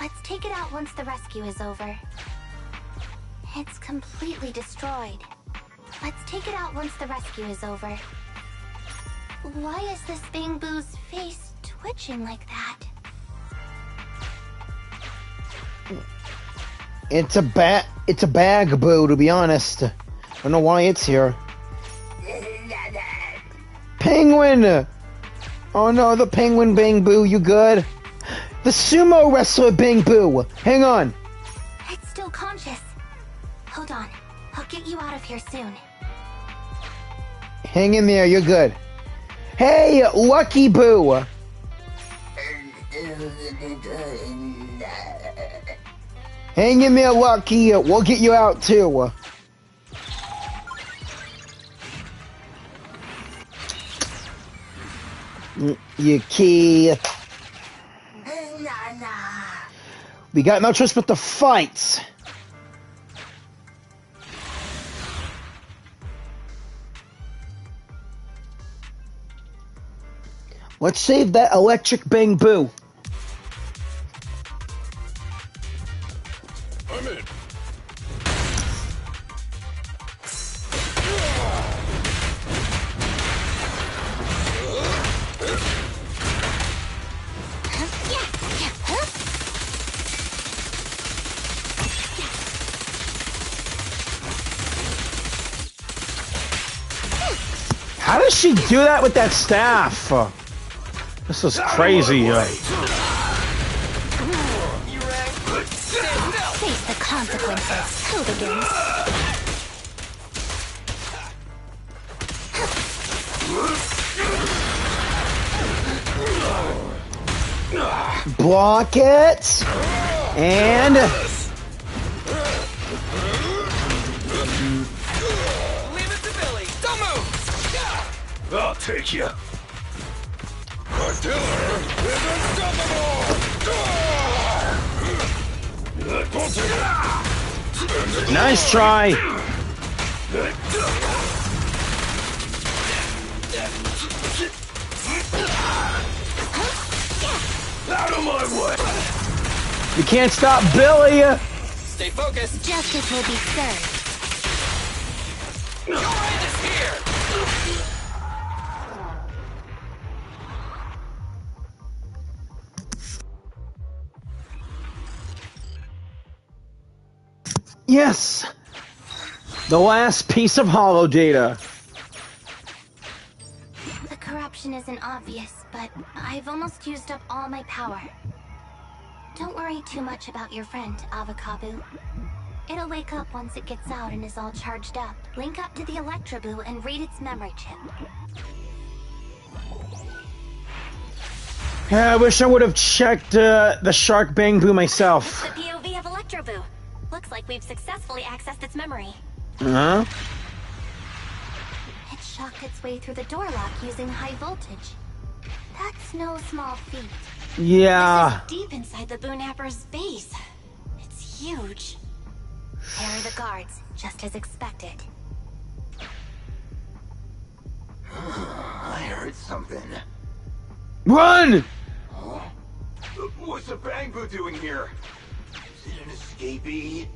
Let's take it out once the rescue is over. It's completely destroyed. Let's take it out once the rescue is over. Why is this Bangboo's face twitching like that? It's a Bagaboo, to be honest. I don't know why it's here. Penguin! Oh no, the penguin Bangboo, you good? The sumo wrestler Bangboo! Hang on! It's still conscious. Hold on, I'll get you out of here soon. Hang in there, you're good. Hey, Lucky Boo! Hang in there, Lucky. We'll get you out, too. You key. We got no choice but to fight. Let's save that electric Bangboo. I'm in. How does she do that with that staff? This is crazy. Face the consequences. Who begins? Block it. And... Leave it to Billy. Don't move. I'll take you. Artillery is unstoppable! Nice try. Out of my way! You can't stop Billy. Stay focused. Justice will be served. Your end is here! Yes. The last piece of holo data. The corruption isn't obvious, but I've almost used up all my power. Don't worry too much about your friend, Avakabu. It'll wake up once it gets out and is all charged up. Link up to the Electroboo and read its memory chip. Yeah, I wish I would have checked the Shark Bangboo myself. The POV of Electroboo. Looks like we've successfully accessed its memory. Huh? It shocked its way through the door lock using high voltage. That's no small feat. Yeah. This is deep inside the Boonapper's base. It's huge. There are the guards, just as expected. I heard something. Run! Huh? What's the Bangboo doing here? Is it an escapee?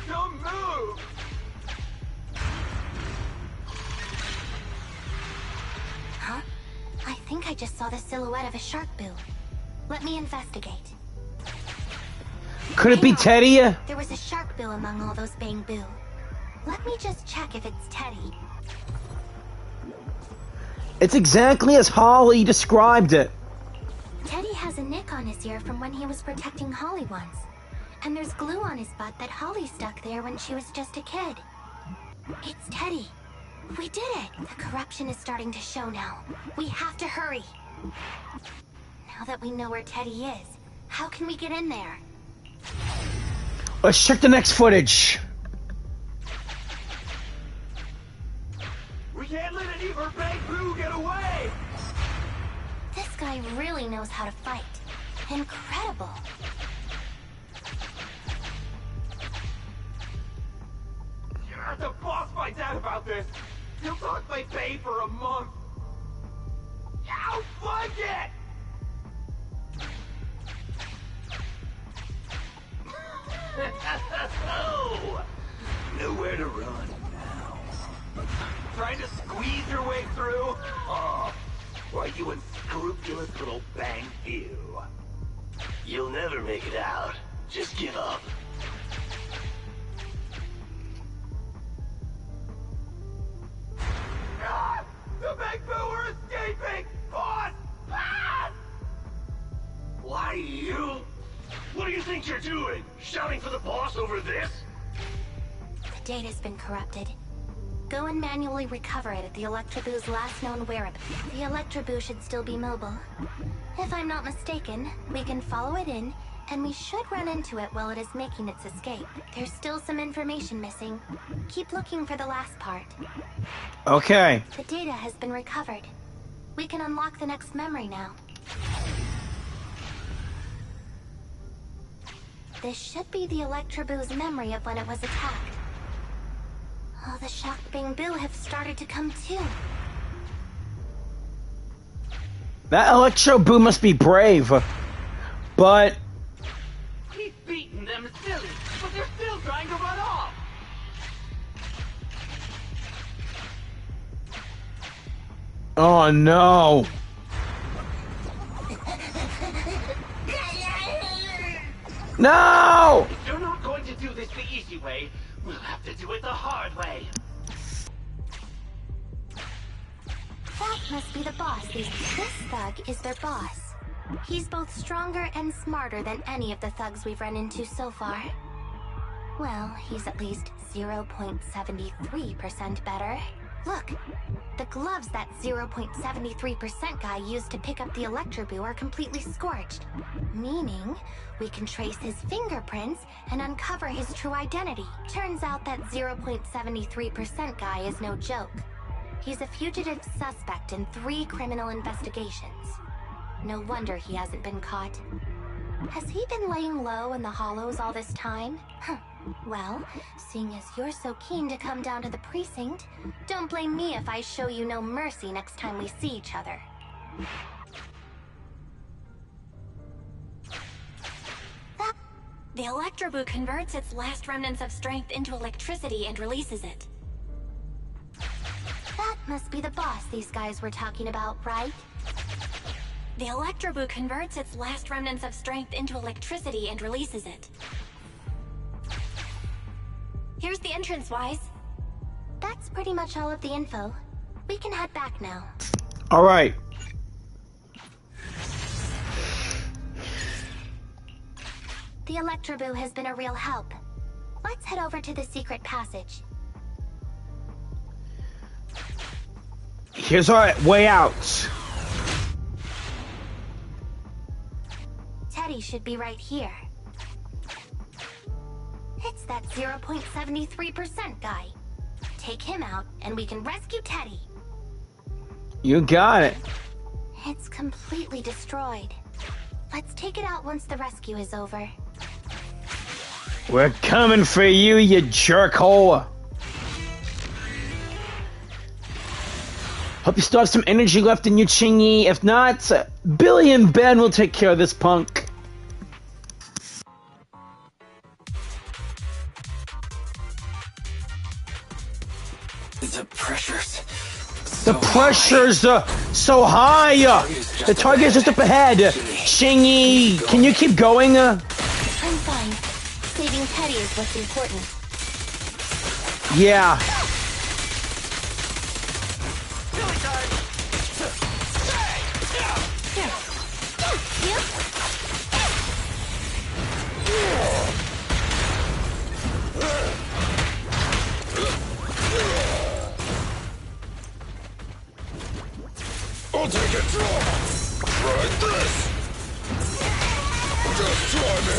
Don't move! Huh? I think I just saw the silhouette of a shark boo. Let me investigate. Could it be Teddy? There was a shark boo among all those Bangboo. Let me just check if it's Teddy. It's exactly as Holly described it. Teddy has a nick on his ear from when he was protecting Holly once. And there's glue on his butt that Holly stuck there when she was just a kid. It's Teddy. We did it! The corruption is starting to show now. We have to hurry. Now that we know where Teddy is, how can we get in there? Let's check the next footage. We can't let any of our Bangboo get away! This guy really knows how to fight. Incredible. Get the fuck my dad about this. He'll talk my pay for a month. I'll fuck it! Nowhere to run now. Trying to squeeze your way through? Oh, why, you unscrupulous little bang you. You'll never make it out. Just give up. Ah! The Big Boo are escaping! Boss! Ah! Why you? What do you think you're doing? Shouting for the boss over this? The data's been corrupted. Go and manually recover it at the Electroboo's last known whereabouts. The Electroboo should still be mobile. If I'm not mistaken, we can follow it in, and we should run into it while it is making its escape. There's still some information missing. Keep looking for the last part. Okay. The data has been recovered. We can unlock the next memory now. This should be the Electroboo's memory of when it was attacked. Oh, the shocked Bing Boo have started to come too. That Electroboo must be brave. But... He's beaten them silly, but they're still trying to run off. Oh no. No! If you're not going to do this the easy way, we'll have to do it the hard way. That must be the boss. This thug is their boss. He's both stronger and smarter than any of the thugs we've run into so far. Well, he's at least 0.73% better. Look, the gloves that 0.73% guy used to pick up the Electroboo are completely scorched. Meaning, we can trace his fingerprints and uncover his true identity. Turns out that 0.73% guy is no joke. He's a fugitive suspect in 3 criminal investigations. No wonder he hasn't been caught. Has he been laying low in the hollows all this time? Huh. Well, seeing as you're so keen to come down to the precinct, don't blame me if I show you no mercy next time we see each other. The Electroboo converts its last remnants of strength into electricity and releases it. That must be the boss these guys were talking about, right? The Electroboo converts its last remnants of strength into electricity and releases it. Here's the entrance, Wise. That's pretty much all of the info. We can head back now. All right. The Electroboo has been a real help. Let's head over to the secret passage. Here's our way out. Teddy should be right here. It's that 0.73% guy. Take him out, and we can rescue Teddy. You got it. It's completely destroyed. Let's take it out once the rescue is over. We're coming for you, you jerkhole. Hope you still have some energy left in you, Qingyi. If not, Billy and Ben will take care of this punk. The pressure's so high. The target's just up ahead. Qingyi, can you keep going? I'm fine. Saving Teddy is what's important. Yeah. I'll take it. Try this. Just try me.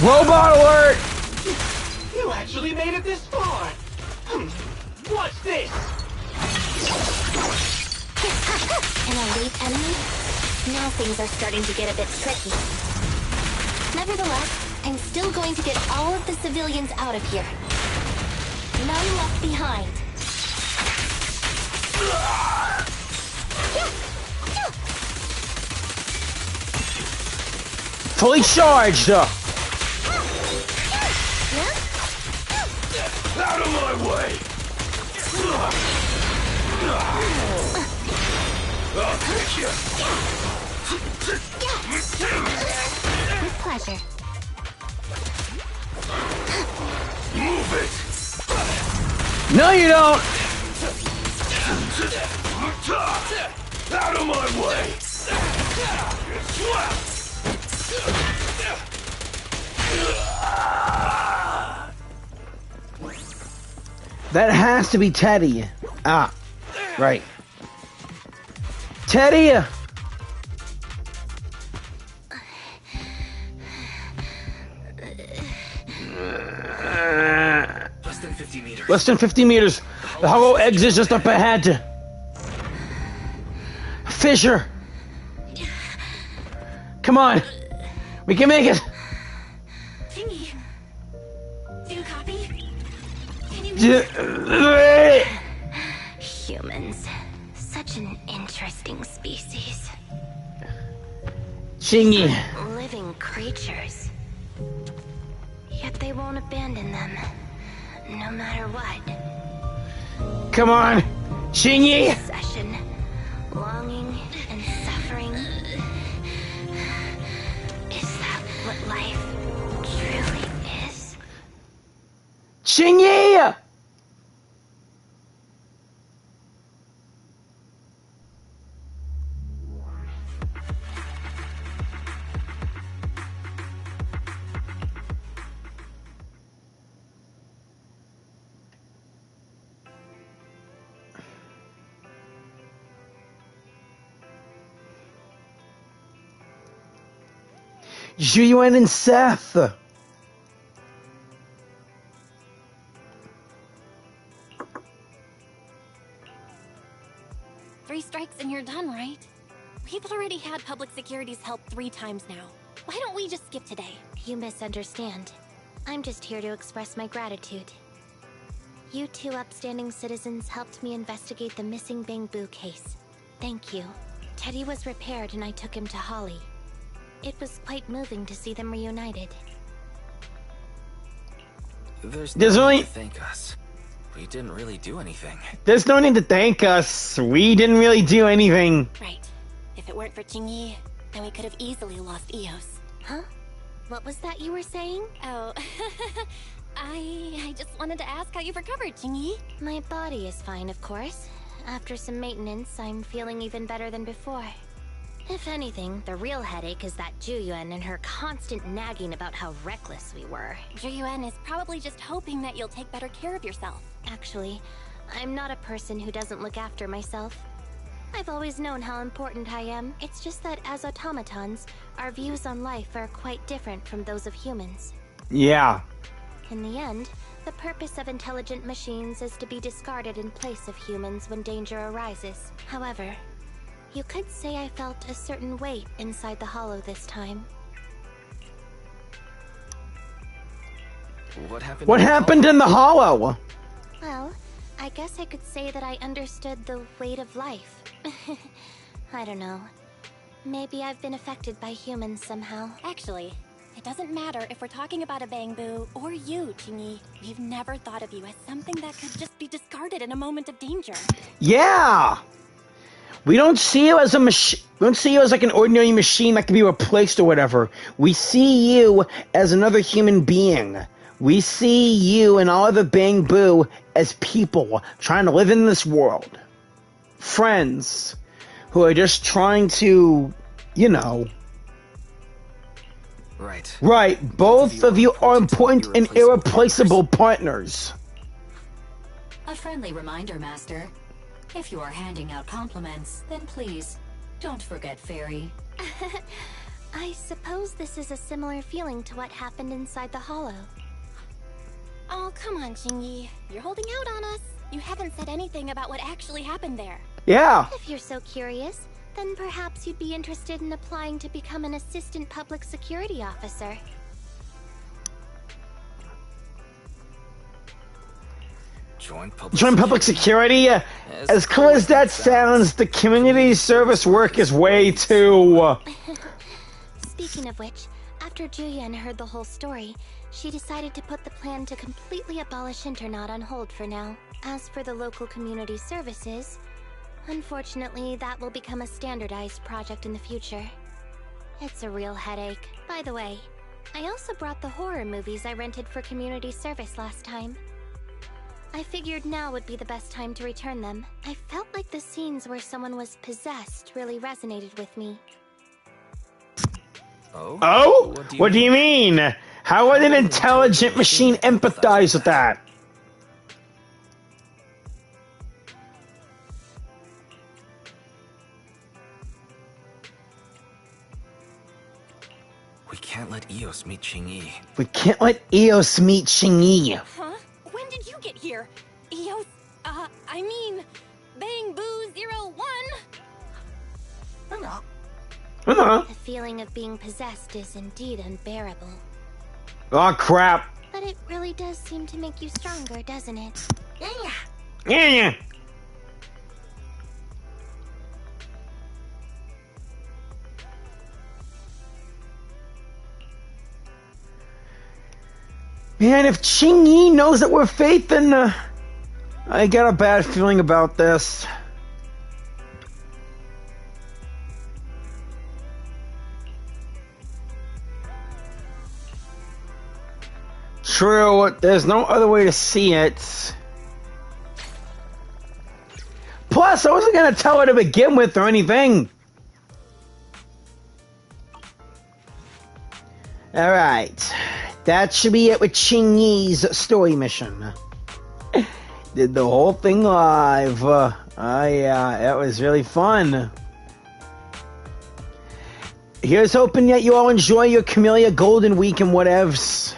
Robot alert! You actually made it this far. Why this! An elite enemy? Now things are starting to get a bit tricky. Nevertheless, I'm still going to get all of the civilians out of here. None left behind. Fully charged! Out of my way! I'll take you! With pleasure. Move it! No, you don't! Out of my way! That has to be Teddy. Ah, right. Teddy! Less than 50 meters. Less than 50 meters. The hollow exit is just up ahead. Fissure. Come on. We can make it. Qingyi, do you copy? Can you Humans. Such an interesting species. Qingyi. Living creatures. Yet they won't abandon them. No matter what. Come on. Qingyi. Obsession, longing, and suffering. Is that what life truly is? Qingyi! Jyran and Seth. 3 strikes and you're done, right? We've already had public security's help 3 times now. Why don't we just skip today? You misunderstand. I'm just here to express my gratitude. You 2 upstanding citizens helped me investigate the missing Bangbu case. Thank you. Teddy was repaired and I took him to Holly. It was quite moving to see them reunited. There's There's no only- need to thank us. We didn't really do anything. There's no need to thank us. We didn't really do anything. Right. If it weren't for Qingyi, then we could have easily lost Eos. Huh? What was that you were saying? Oh, I just wanted to ask how you've recovered, Qingyi. My body is fine, of course. After some maintenance, I'm feeling even better than before. If anything, the real headache is that Jyran and her constant nagging about how reckless we were. Jyran is probably just hoping that you'll take better care of yourself. Actually, I'm not a person who doesn't look after myself. I've always known how important I am. It's just that as automatons, our views on life are quite different from those of humans. Yeah. In the end, the purpose of intelligent machines is to be discarded in place of humans when danger arises. However, you could say I felt a certain weight inside the hollow this time. What happened? What happened in the hollow? Well, I guess I could say that I understood the weight of life. I don't know. Maybe I've been affected by humans somehow. Actually, it doesn't matter if we're talking about a Bangbu or you, Qingyi. We've never thought of you as something that could just be discarded in a moment of danger. Yeah. We don't see you as a machine. We don't see you as like an ordinary machine that can be replaced or whatever. We see you as another human being. We see you and all of the Bangbu as people trying to live in this world. Friends who are just trying to, you know. Right. Right. Both of you are important and irreplaceable partners. A friendly reminder, Master. If you are handing out compliments, then please, don't forget Fairy. I suppose this is a similar feeling to what happened inside the hollow. Oh, come on, Qingyi. You're holding out on us. You haven't said anything about what actually happened there. Yeah. If you're so curious, then perhaps you'd be interested in applying to become an assistant public security officer. Join public security? As cool as that sounds, the community service work is way too... Speaking of which, after Jyran heard the whole story, she decided to put the plan to completely abolish Internat on hold for now. As for the local community services, unfortunately, that will become a standardized project in the future. It's a real headache. By the way, I also brought the horror movies I rented for community service last time. I figured now would be the best time to return them. I felt like the scenes where someone was possessed really resonated with me. Oh? What do you mean? How would an intelligent machine empathize with that? We can't let Eos meet Qingyi. We can't let Eos meet Qingyi. Huh? When did you get here? Eos, I mean, Bang Boo 01? The feeling of being possessed is indeed unbearable. Oh, crap. But it really does seem to make you stronger, doesn't it? Yeah. Man, if Qingyi knows that we're Faith, then I got a bad feeling about this. True, there's no other way to see it. Plus, I wasn't gonna tell her to begin with or anything. Alright. That should be it with Qingyi's story mission. Did the whole thing live. It was really fun. Here's hoping that you all enjoy your Camellia Golden Week and whatevs.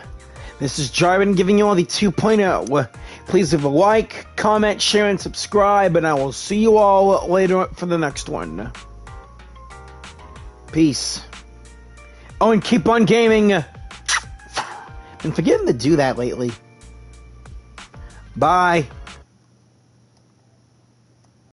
This is Jyran giving you all the 2.0. Please leave a like, comment, share, and subscribe, and I will see you all later for the next one. Peace. Oh, and keep on gaming. Been forgetting to do that lately. Bye.